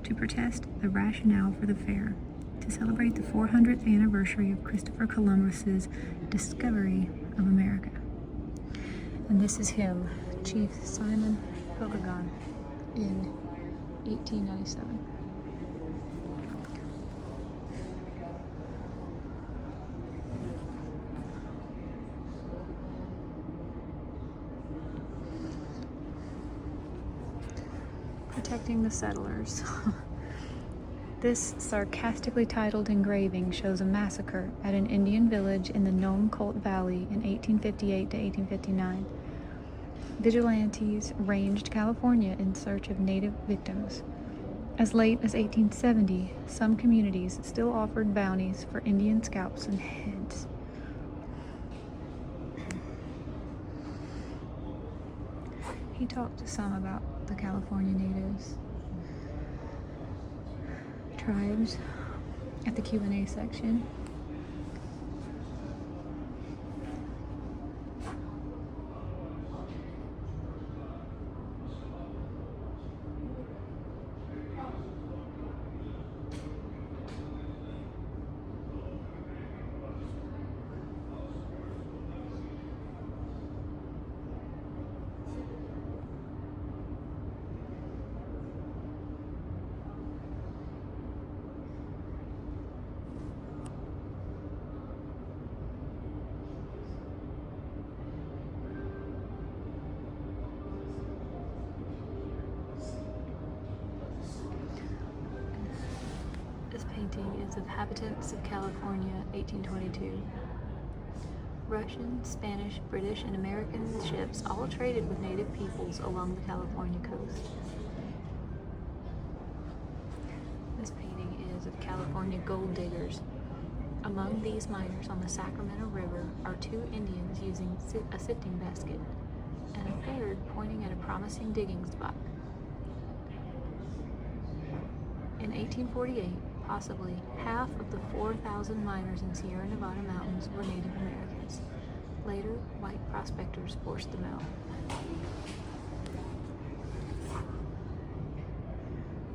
to protest the rationale for the fair, to celebrate the 400th anniversary of Christopher Columbus's discovery of America. And this is him, Chief Simon Pokagon, in 1897. Protecting the settlers. This sarcastically titled engraving shows a massacre at an Indian village in the Nome Colt Valley in 1858 to 1859. Vigilantes ranged California in search of native victims. As late as 1870, some communities still offered bounties for Indian scalps and heads. He talked to some about the California natives, tribes at the Q&A section. This painting is of Habitants of California, 1822. Russian, Spanish, British, and American ships all traded with native peoples along the California coast. This painting is of California gold diggers. Among these miners on the Sacramento River are 2 Indians using a sifting basket, and a third pointing at a promising digging spot. In 1848, possibly half of the 4,000 miners in Sierra Nevada mountains were Native Americans. Later, white prospectors forced them out.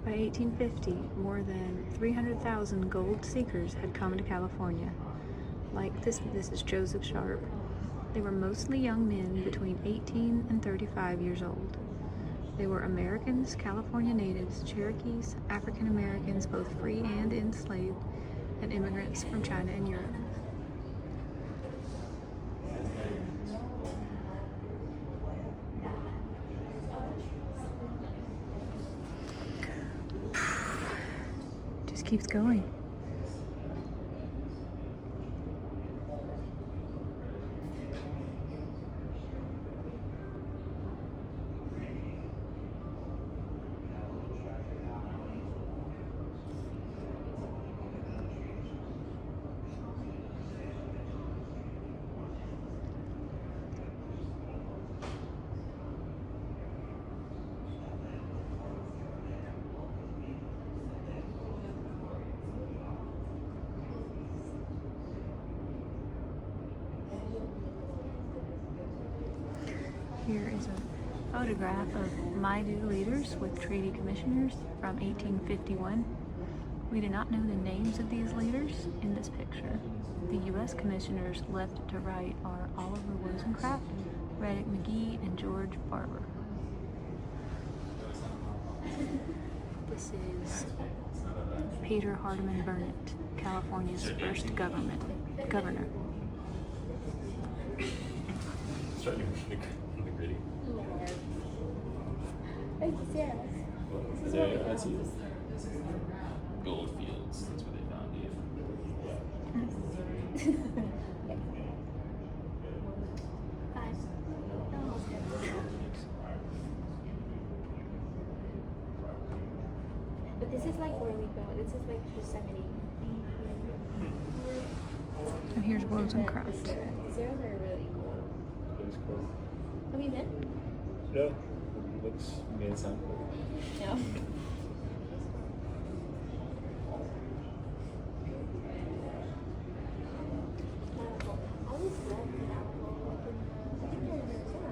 By 1850, more than 300,000 gold seekers had come to California. Like this is Joseph Sharp. They were mostly young men between 18 and 35 years old. They were Americans, California natives, Cherokees, African Americans, both free and enslaved, and immigrants from China and Europe. Just keeps going. photograph of Maidu leaders with treaty commissioners from 1851. We do not know the names of these leaders in this picture. The U.S. commissioners left to right are Oliver Wozencraft, Reddick McGee, and George Barber. This is Peter Hardeman Burnett, California's first governor. Starting with the gritty. Yes. There, that's you. Gold fields, that's where they found you. Five. But this is like where we go. This is like Yosemite. And here's Wozencraft. These zeros are really cool. Looks cool. Have you been? No, looks made it sound cool. No. I always love the alcohol. I think they're in Arizona,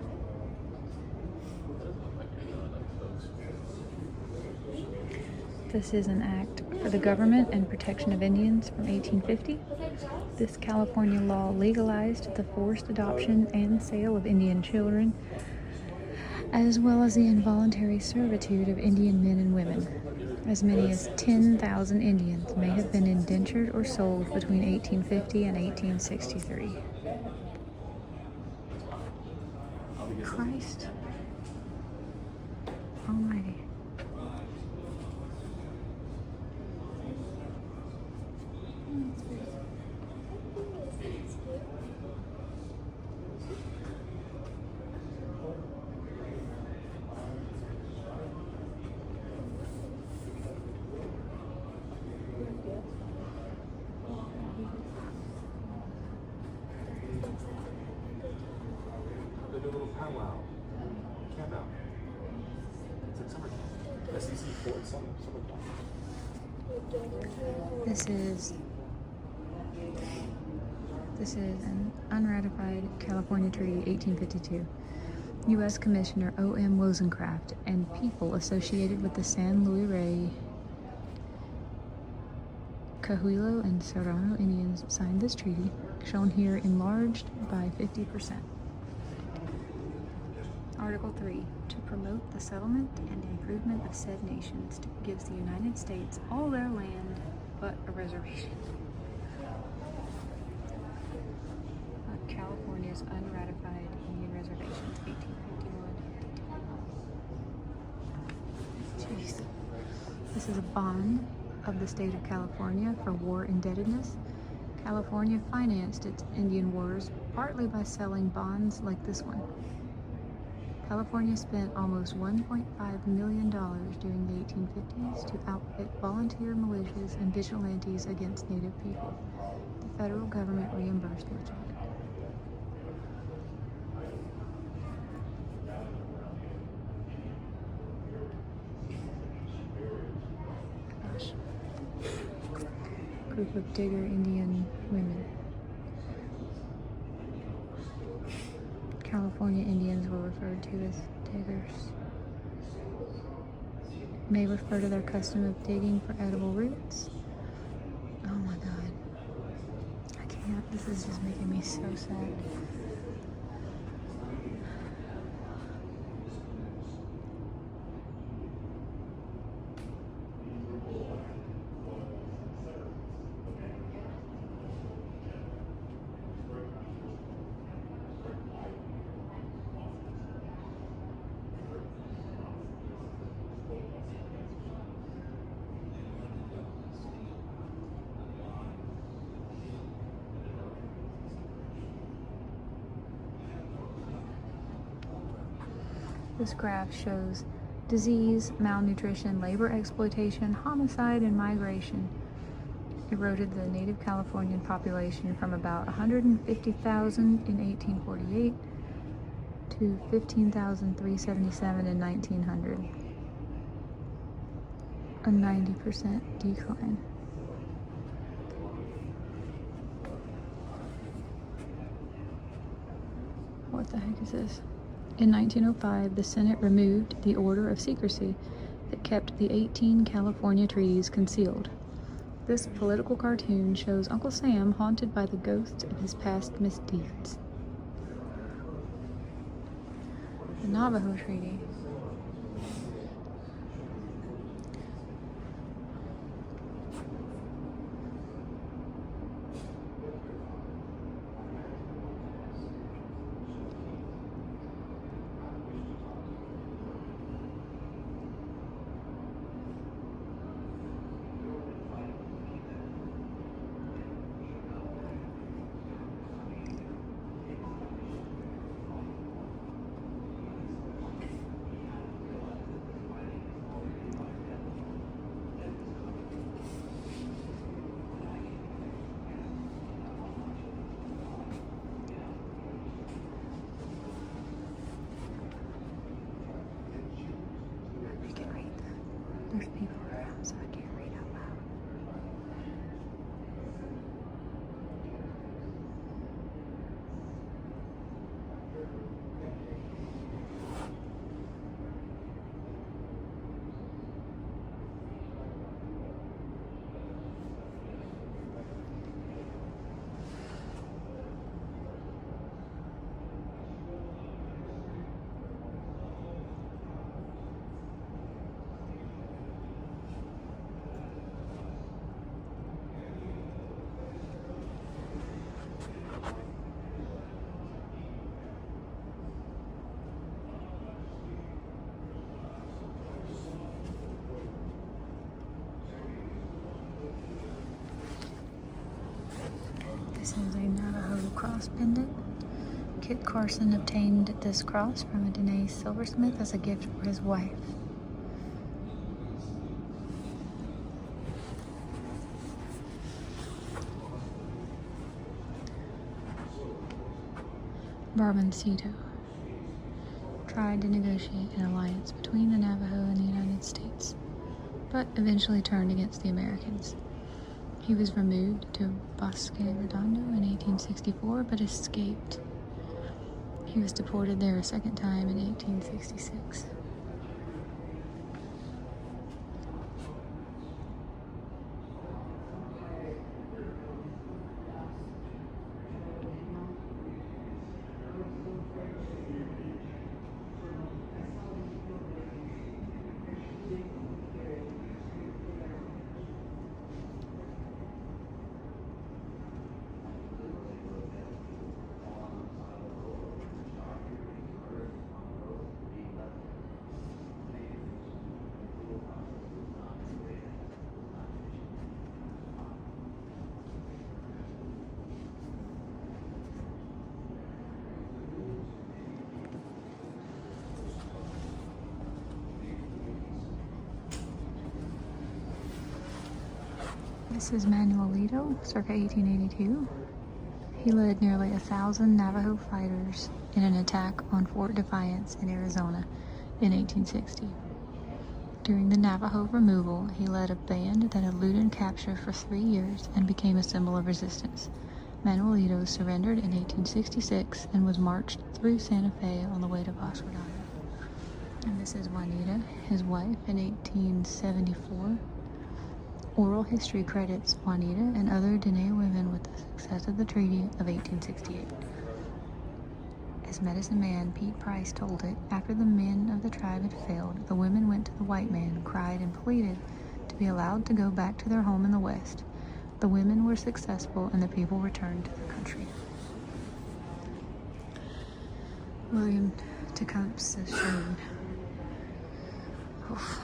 right? This is an act for the government and protection of Indians from 1850. This California law legalized the forced adoption and sale of Indian children, as well as the involuntary servitude of Indian men and women. As many as 10,000 Indians may have been indentured or sold between 1850 and 1863. Christ Almighty. They do a little powwow. Camp out. It's like summer camp. SEC Fort summer camp. This is an unratified California Treaty, 1852. U.S. Commissioner O.M. Wozencraft and people associated with the San Luis Rey, Cahuilo, and Serrano Indians signed this treaty, shown here enlarged by 50%. Article 3. To promote the settlement and improvement of said nations, gives the United States all their land but a reservation. California's unratified Indian reservations, 1851. Jeez. This is a bond of the state of California for war indebtedness. California financed its Indian wars partly by selling bonds like this one. California spent almost $1.5 million during the 1850s to outfit volunteer militias and vigilantes against Native people. The federal government reimbursed much of it. Gosh. Group of Digger Indian women. California Indians were referred to as diggers. May refer to their custom of digging for edible roots. Oh my God. I can't. This is just making me so sad. This graph shows disease, malnutrition, labor exploitation, homicide, and migration eroded the native Californian population from about 150,000 in 1848 to 15,377 in 1900. A 90% decline. What the heck is this? In 1905, the Senate removed the order of secrecy that kept the 18 California treaties concealed. This political cartoon shows Uncle Sam haunted by the ghosts of his past misdeeds. The Navajo Treaty. I can read that. There's people around, so I can't read out loud. This is a Navajo cross pendant. Kit Carson obtained this cross from a Dene silversmith as a gift for his wife. Barboncito tried to negotiate an alliance between the Navajo and the United States, but eventually turned against the Americans. He was removed to Bosque Redondo in 1864, but escaped. He was deported there a second time in 1866. This is Manuelito, circa 1882. He led nearly 1,000 Navajo fighters in an attack on Fort Defiance in Arizona in 1860. During the Navajo removal, he led a band that eluded capture for 3 years and became a symbol of resistance. Manuelito surrendered in 1866 and was marched through Santa Fe on the way to Bosque Redondo. And this is Juanita, his wife, in 1874. Oral history credits Juanita and other Dene women with the success of the Treaty of 1868. As medicine man Pete Price told it, after the men of the tribe had failed, the women went to the white man, cried, and pleaded to be allowed to go back to their home in the West. The women were successful, and the people returned to the country. William Tecumseh showed. Oof.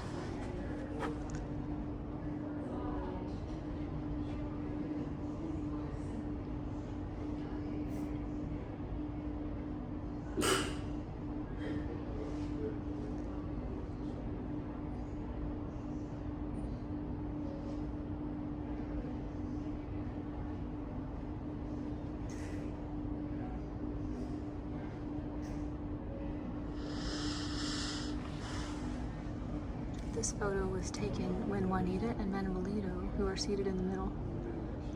This photo was taken when Juanita and Manuelito, who are seated in the middle,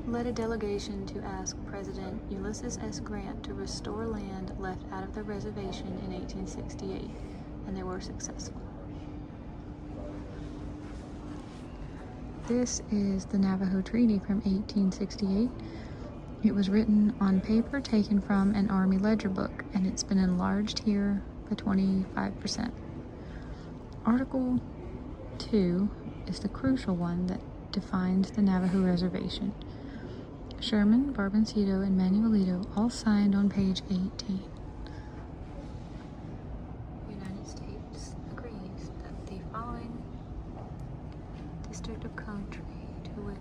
led a delegation to ask President Ulysses S. Grant to restore land left out of the reservation in 1868, and they were successful. This is the Navajo Treaty from 1868. It was written on paper taken from an Army ledger book, and it's been enlarged here by 25%. Article 2 is the crucial one that defines the Navajo Reservation. Sherman, Barboncito, and Manuelito all signed on page 18. The United States agrees that the following district of country to which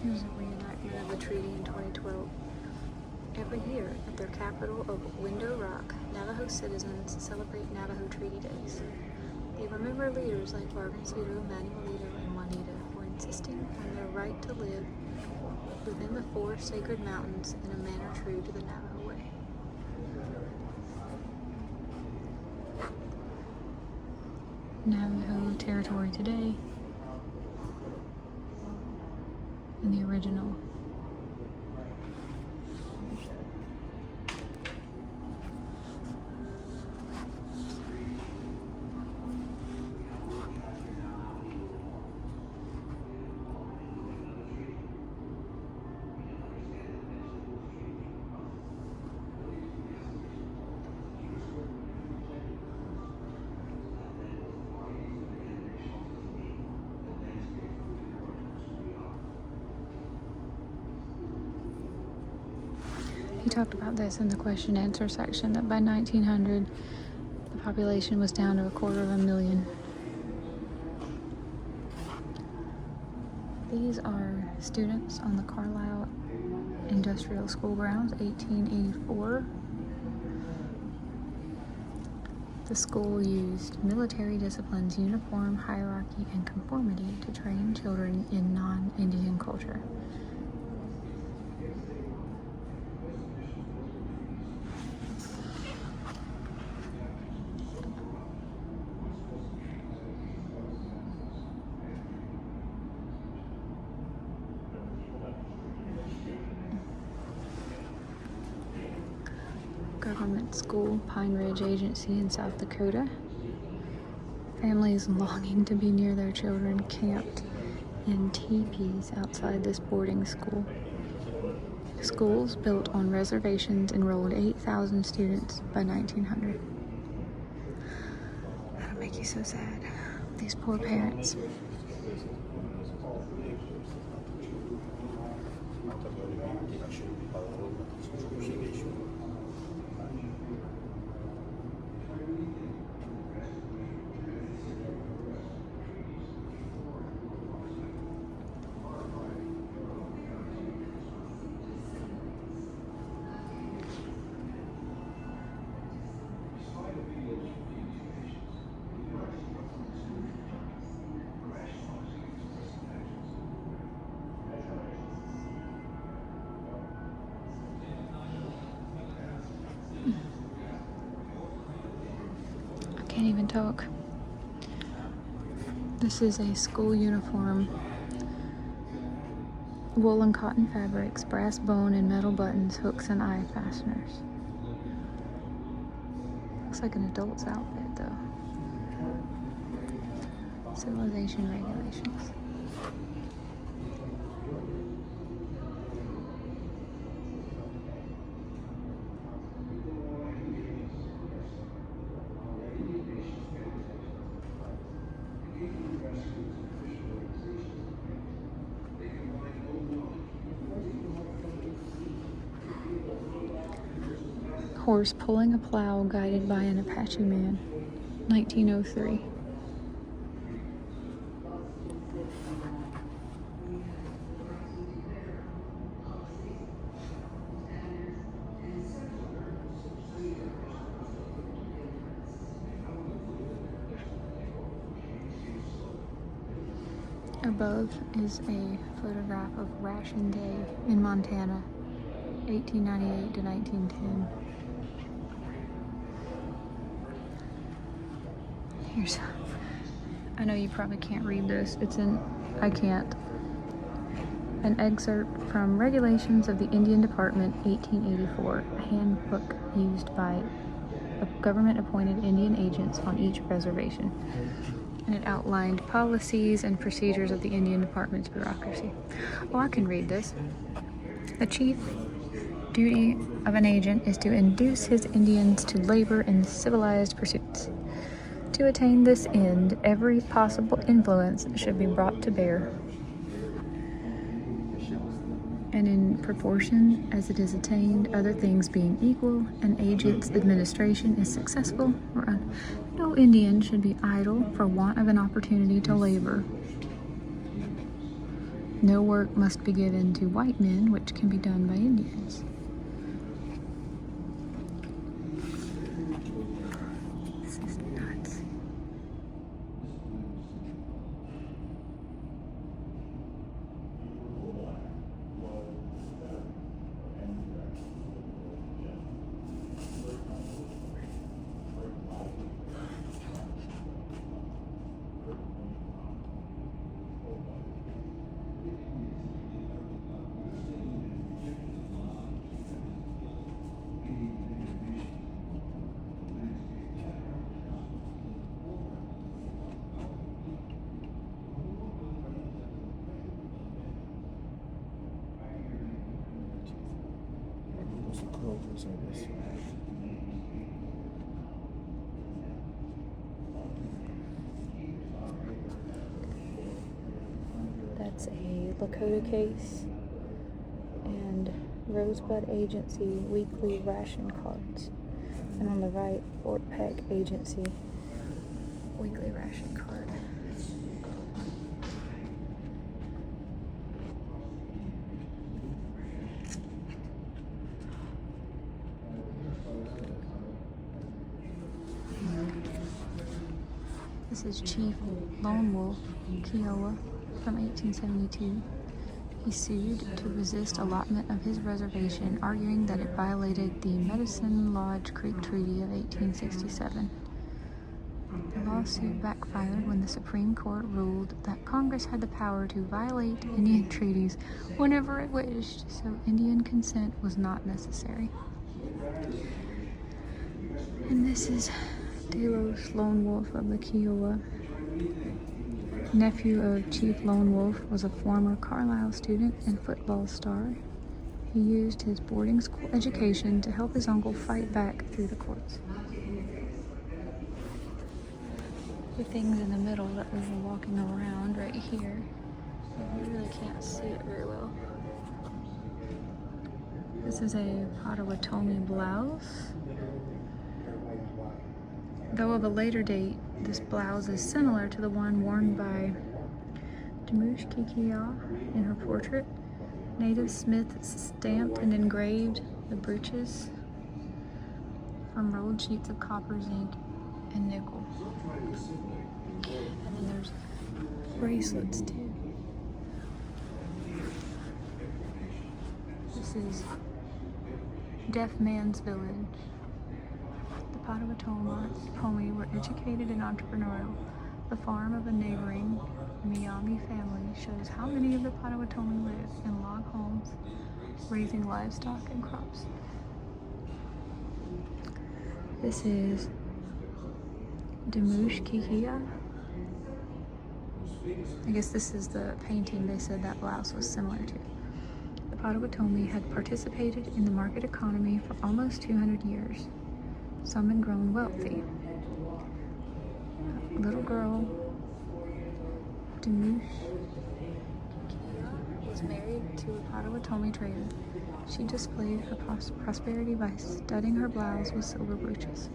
here's a reenactment of the treaty in 2012. Every year, at their capital of Window Rock, Navajo citizens celebrate Navajo Treaty Days. They remember leaders like Barboncito, Manuelito, and Juanita for insisting on their right to live within the 4 sacred mountains in a manner true to the Navajo way. Navajo territory today in the original. He talked about this in the question answer section, that by 1900 the population was down to 250,000. These are students on the Carlisle Industrial School grounds, 1884. The school used military disciplines, uniform, hierarchy, and conformity to train children in non-Indian culture. Government school, Pine Ridge Agency in South Dakota. Families longing to be near their children camped in teepees outside this boarding school. Schools built on reservations enrolled 8,000 students by 1900. That'll make you so sad. These poor parents. Can't even talk. This is a school uniform. Wool and cotton fabrics, brass bone and metal buttons, hooks and eye fasteners. Looks like an adult's outfit though. Civilization regulations. Horse pulling a plow guided by an Apache man. 1903. Above is a photograph of Ration Day in Montana, 1898 to 1910. Here's, I know you probably can't read this. I can't. An excerpt from Regulations of the Indian Department, 1884, a handbook used by government-appointed Indian agents on each reservation. And it outlined policies and procedures of the Indian Department's bureaucracy. Oh, I can read this. The chief duty of an agent is to induce his Indians to labor in civilized pursuits. To attain this end, every possible influence should be brought to bear, and in proportion as it is attained, other things being equal, an agent's administration is successful or no Indian should be idle for want of an opportunity to labor. No work must be given to white men which can be done by Indians. This is nuts. That's a Lakota case and Rosebud Agency weekly ration cards. And on the right, Fort Peck Agency weekly ration card. This is Chief Lone Wolf, Kiowa, from 1872. He sued to resist allotment of his reservation, arguing that it violated the Medicine Lodge Creek Treaty of 1867. The lawsuit backfired when the Supreme Court ruled that Congress had the power to violate Indian treaties whenever it wished, so Indian consent was not necessary. And this is Delos Lone Wolf of the Kiowa. Nephew of Chief Lone Wolf, was a former Carlisle student and football star. He used his boarding school education to help his uncle fight back through the courts. The things in the middle that we were walking around right here, you really can't see it very well. This is a Potawatomi blouse. Though of a later date, this blouse is similar to the one worn by Demush Kikia in her portrait. Native Smith stamped and engraved the breeches from rolled sheets of copper, zinc, and nickel. And then there's bracelets too. This is Deaf Man's Village. Potawatomi were educated and entrepreneurial. The farm of a neighboring Miami family shows how many of the Potawatomi live in log homes, raising livestock and crops. This is Demush Kikia. I guess this is the painting they said that blouse was similar to. The Potawatomi had participated in the market economy for almost 200 years. Some had grown wealthy. A little girl, Demush Kikia, was married to a Potawatomi trader. She displayed her prosperity by studding her blouse with silver brooches.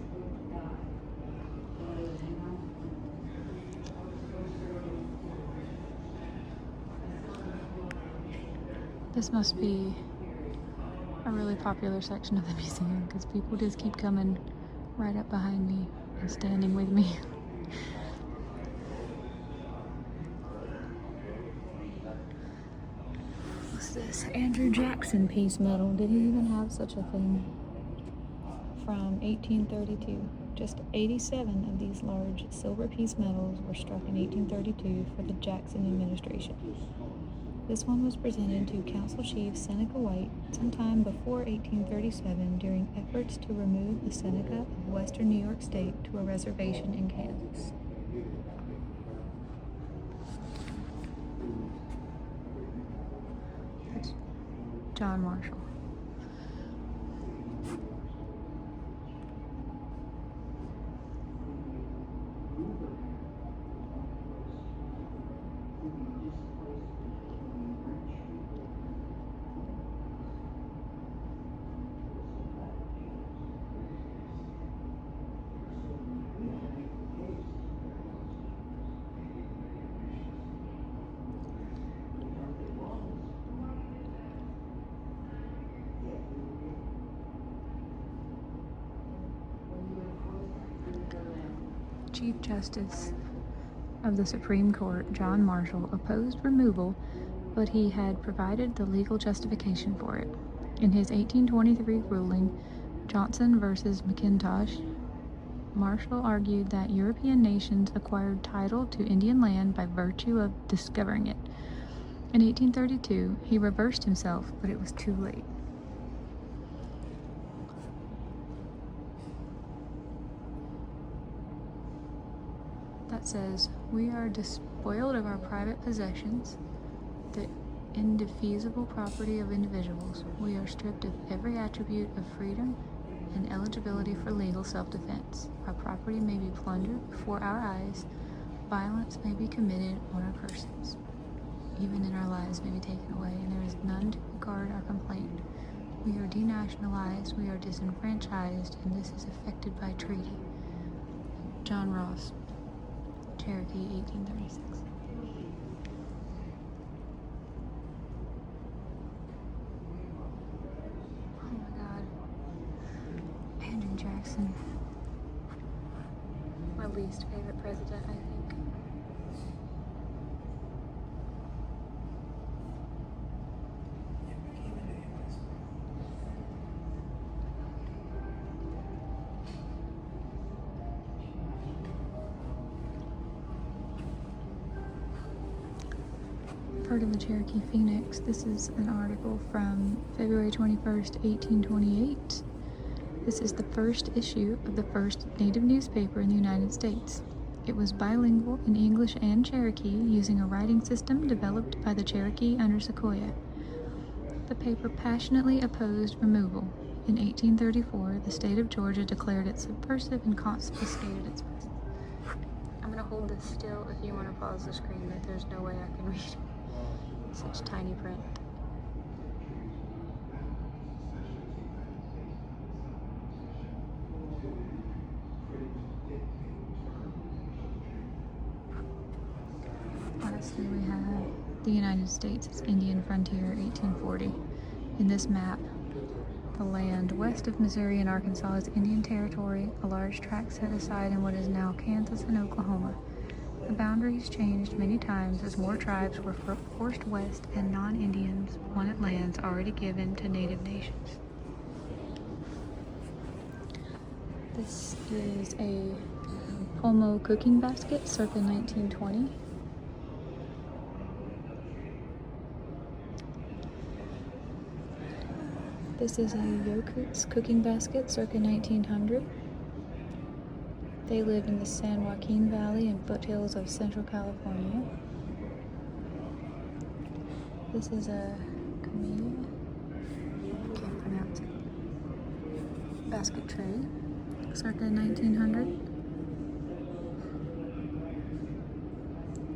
This must be a really popular section of the museum because people just keep coming right up behind me and standing with me. What's this? Andrew Jackson piece medal. Did he even have such a thing? From 1832. Just 87 of these large silver piece medals were struck in 1832 for the Jackson administration. This one was presented to Council Chief Seneca White sometime before 1837 during efforts to remove the Seneca of western New York State to a reservation in Kansas. That's John Marshall. Chief Justice of the Supreme Court, John Marshall, opposed removal, but he had provided the legal justification for it. In his 1823 ruling, Johnson versus McIntosh, Marshall argued that European nations acquired title to Indian land by virtue of discovering it. In 1832, he reversed himself, but it was too late. That says, we are despoiled of our private possessions, the indefeasible property of individuals. We are stripped of every attribute of freedom and eligibility for legal self-defense. Our property may be plundered before our eyes. Violence may be committed on our persons. Even in our lives may be taken away, and there is none to regard our complaint. We are denationalized, we are disenfranchised, and this is effected by treaty. John Ross, Cherokee, 1836. Oh my God. Andrew Jackson. My least favorite president, I think. Part of the Cherokee Phoenix. This is an article from February 21st, 1828. This is the first issue of the first native newspaper in the United States. It was bilingual in English and Cherokee, using a writing system developed by the Cherokee under Sequoyah. The paper passionately opposed removal. In 1834, the state of Georgia declared it subversive and confiscated its presence. I'm going to hold this still if you want to pause the screen, but there's no way I can read such tiny print. Lastly, we have the United States' Indian frontier, 1840. In this map, the land west of Missouri and Arkansas is Indian Territory, a large tract set aside in what is now Kansas and Oklahoma. The boundaries changed many times as more tribes were forced west and non-Indians wanted lands already given to native nations. This is a Pomo cooking basket circa 1920. This is a Yokuts cooking basket circa 1900. They lived in the San Joaquin Valley and foothills of Central California. This is a Camellia, I can't pronounce it, basket tray, circa 1900.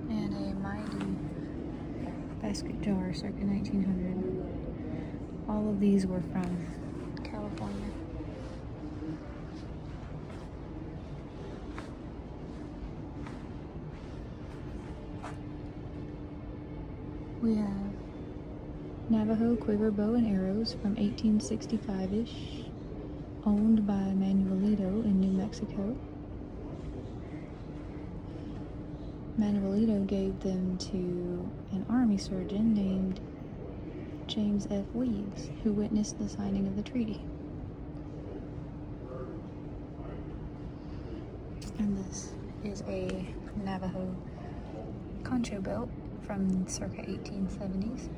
And a Mighty basket jar, circa 1900. All of these were from California. We have Navajo quiver bow and arrows from 1865-ish, owned by Manuelito in New Mexico. Manuelito gave them to an army surgeon named James F. Leeds, who witnessed the signing of the treaty. And this is a Navajo concho belt from circa 1870s.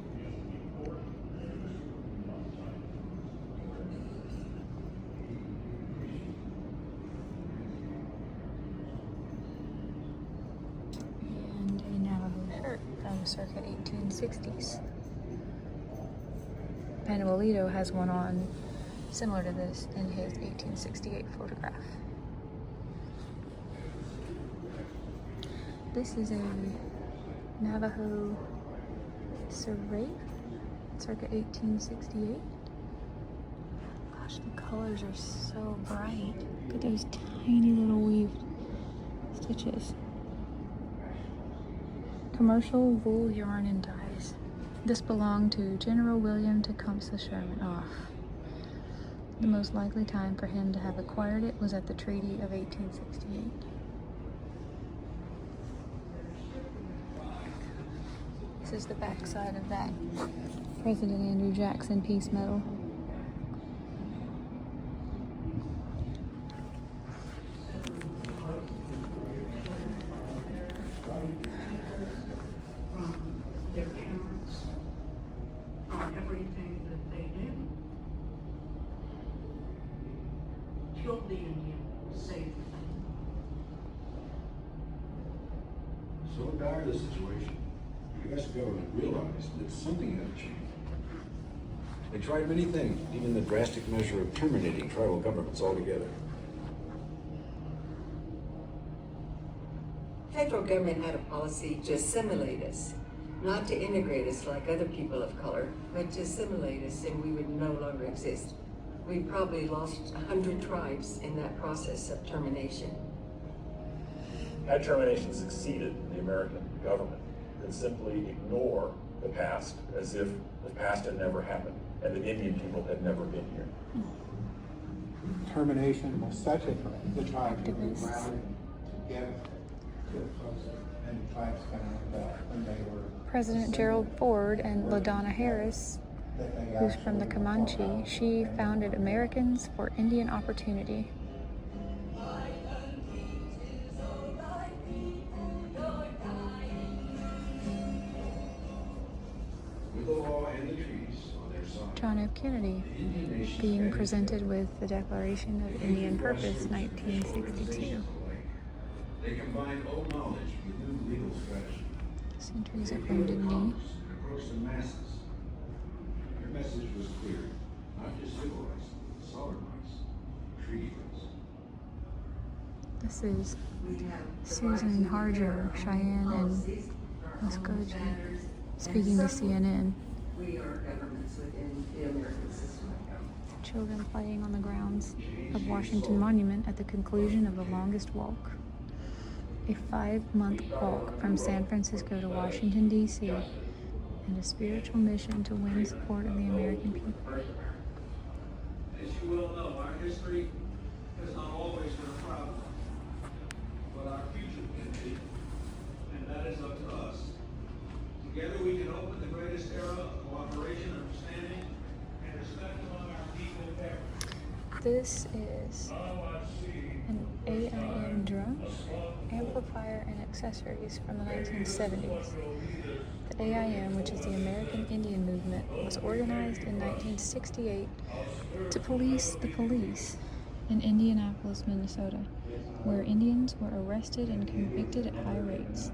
And a Navajo shirt from circa 1860s. Manuelito has one on similar to this in his 1868 photograph. This is a Navajo seraph, circa 1868. Gosh, the colors are so bright. Look at those tiny little weaved stitches. Commercial wool, yarn, and dyes. This belonged to General William Tecumseh Sherman. The most likely time for him to have acquired it was at the Treaty of 1868. This is the backside of that President Andrew Jackson peace medal. From their parents, from everything that they did. Killed the Indian, saved them. So dire the situation, the U.S. government realized that something had to change. They tried many things, even the drastic measure of terminating tribal governments altogether. Federal government had a policy to assimilate us, not to integrate us like other people of color, but to assimilate us, and we would no longer exist. We probably lost 100 tribes in that process of termination. Had termination succeeded, the American government could simply ignore the past as if the past had never happened and the Indian people had never been here. Termination was such a threat. The tribes would be rallied together to oppose it, and the tribes found that when they were President Gerald Ford and LaDonna Harris, who's from the Comanche, she founded Americans for Indian Opportunity. With the law and the treaties on their side, John F. Kennedy being presented with the Declaration of Indian Purpose, 1962. they combined old knowledge with new legal strategy. Centuries They of appealed to wounded knee. Congress and approached the masses. Their message was clear: not just civil rights, but sovereign rights, treaty rights. This is Susan Harger, Cheyenne, and Muskogee speaking to CNN. We are governments within the American system of government. Children playing on the grounds of Washington Monument at the conclusion of the longest walk. A 5-month walk from San Francisco to Washington, D.C., and a spiritual mission to win support of the American people. As you well know, our history has not always been a proud one, but our future can be, and that is up to us. Together we can open the greatest era of cooperation, understanding, and respect among our people ever. This is an AIM drum, amplifier, and accessories from the 1970s. The AIM, which is the American Indian Movement, was organized in 1968 to police the police in Indianapolis, Minnesota, where Indians were arrested and convicted at high rates.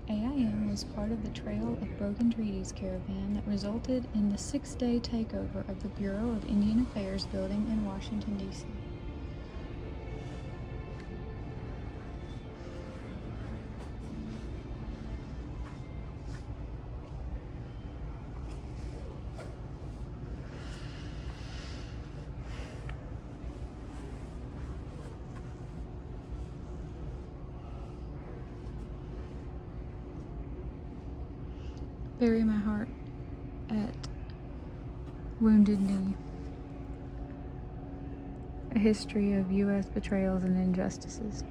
AIM was part of the Trail of Broken Treaties caravan that resulted in the 6-day takeover of the Bureau of Indian Affairs building in Washington, D.C. Bury my heart at Wounded Knee. A history of U.S. betrayals and injustices.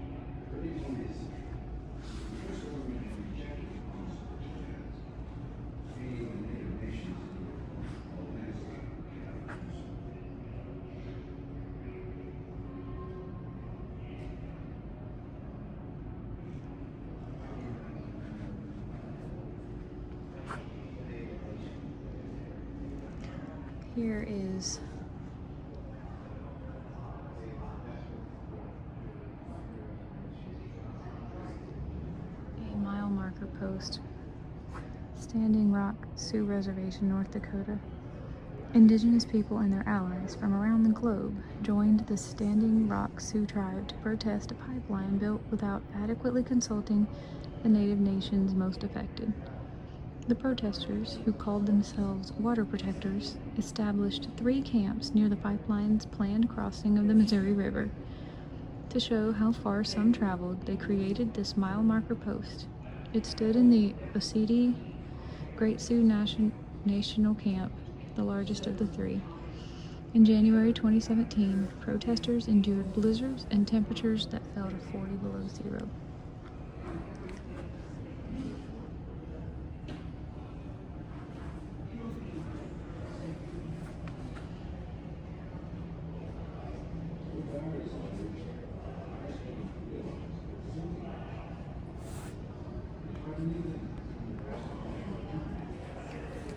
Here is a mile marker post. Standing Rock Sioux Reservation, North Dakota. Indigenous people and their allies from around the globe joined the Standing Rock Sioux tribe to protest a pipeline built without adequately consulting the native nations most affected. The protesters, who called themselves water protectors, established 3 camps near the pipeline's planned crossing of the Missouri River. To show how far some traveled, they created this mile marker post. It stood in the Osidi Great Sioux National Camp, the largest of the 3. In January 2017, protesters endured blizzards and temperatures that fell to 40 below zero.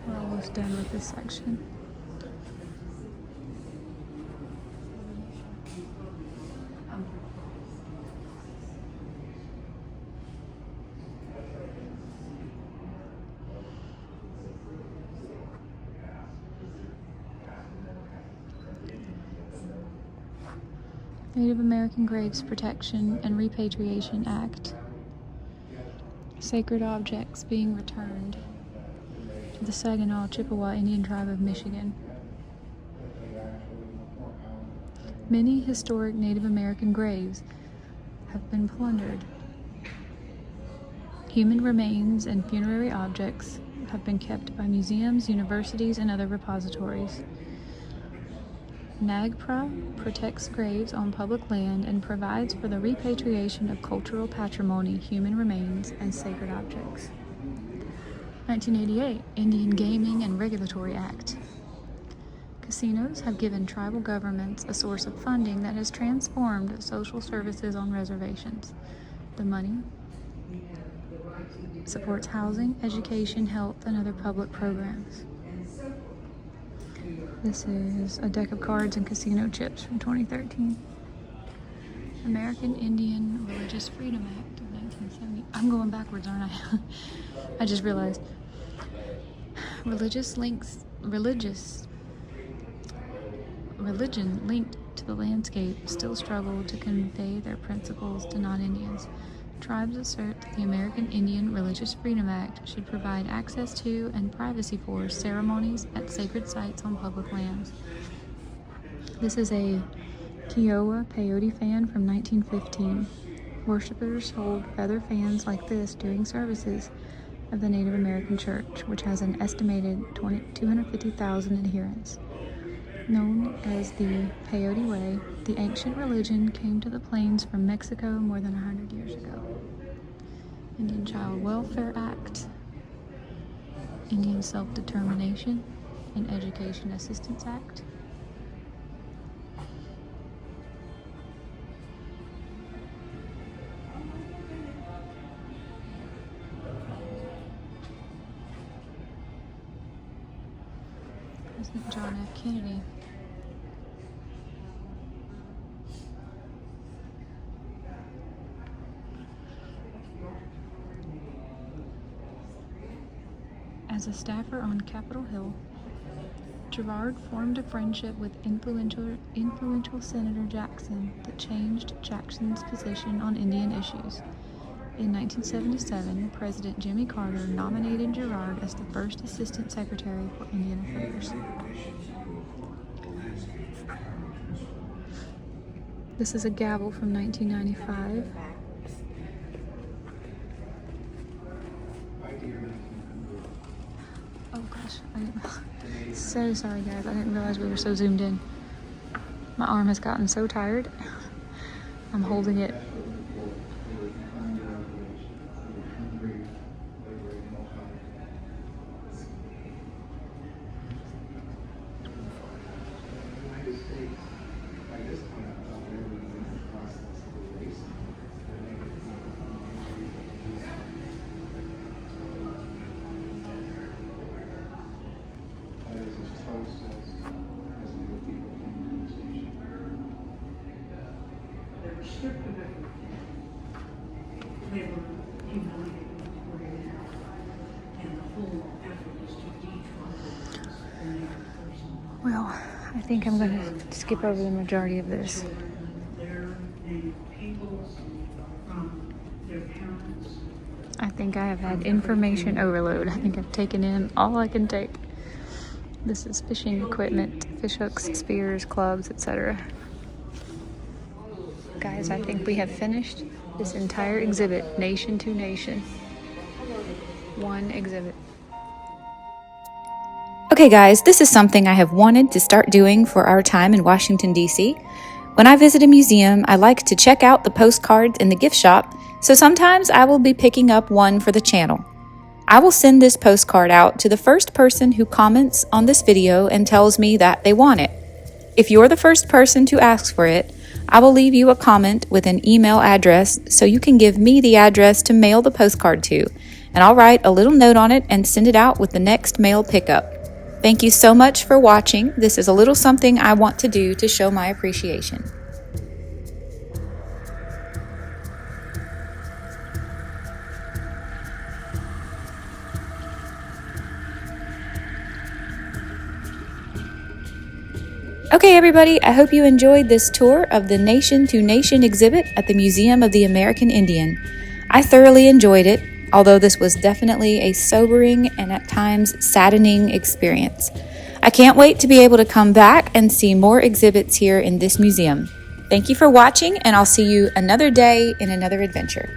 We're almost done with this section. Native American Graves Protection and Repatriation Act. Sacred objects being returned to the Saginaw Chippewa Indian Tribe of Michigan. Many historic Native American graves have been plundered. Human remains and funerary objects have been kept by museums, universities, and other repositories. NAGPRA protects graves on public land and provides for the repatriation of cultural patrimony, human remains, and sacred objects. 1988 Indian Gaming and Regulatory Act. Casinos have given tribal governments a source of funding that has transformed social services on reservations. The money supports housing, education, health, and other public programs. This is a deck of cards and casino chips from 2013. American Indian Religious Freedom Act of 1970. I'm going backwards, aren't I? I just realized. Religion linked to the landscape still struggle to convey their principles to non-Indians. Tribes assert that the American Indian Religious Freedom Act should provide access to and privacy for ceremonies at sacred sites on public lands. This is a Kiowa peyote fan from 1915. Worshippers hold feather fans like this during services of the Native American Church, which has an estimated 250,000 adherents. Known as the Peyote Way, the ancient religion came to the plains from Mexico more than 100 years ago. Indian Child Welfare Act, Indian Self-Determination and Education Assistance Act. President John F. Kennedy. As a staffer on Capitol Hill, Girard formed a friendship with influential Senator Jackson that changed Jackson's position on Indian issues. In 1977, President Jimmy Carter nominated Girard as the first Assistant Secretary for Indian Affairs. This is a gavel from 1995. Oh gosh, So sorry guys, I didn't realize we were so zoomed in. My arm has gotten so tired. I'm holding it. Well, I think I'm going to skip over the majority of this. I think I have had information overload. I think I've taken in all I can take. This is fishing equipment, fish hooks, spears, clubs, etc. Guys, I think we have finished this entire exhibit, nation to nation. One exhibit. Okay guys, this is something I have wanted to start doing for our time in Washington, D.C. When I visit a museum, I like to check out the postcards in the gift shop, so sometimes I will be picking up one for the channel. I will send this postcard out to the first person who comments on this video and tells me that they want it. If you're the first person to ask for it, I will leave you a comment with an email address so you can give me the address to mail the postcard to, and I'll write a little note on it and send it out with the next mail pickup. Thank you so much for watching. This is a little something I want to do to show my appreciation. Okay, everybody, I hope you enjoyed this tour of the Nation to Nation exhibit at the Museum of the American Indian. I thoroughly enjoyed it, although this was definitely a sobering and at times saddening experience. I can't wait to be able to come back and see more exhibits here in this museum. Thank you for watching, and I'll see you another day in another adventure.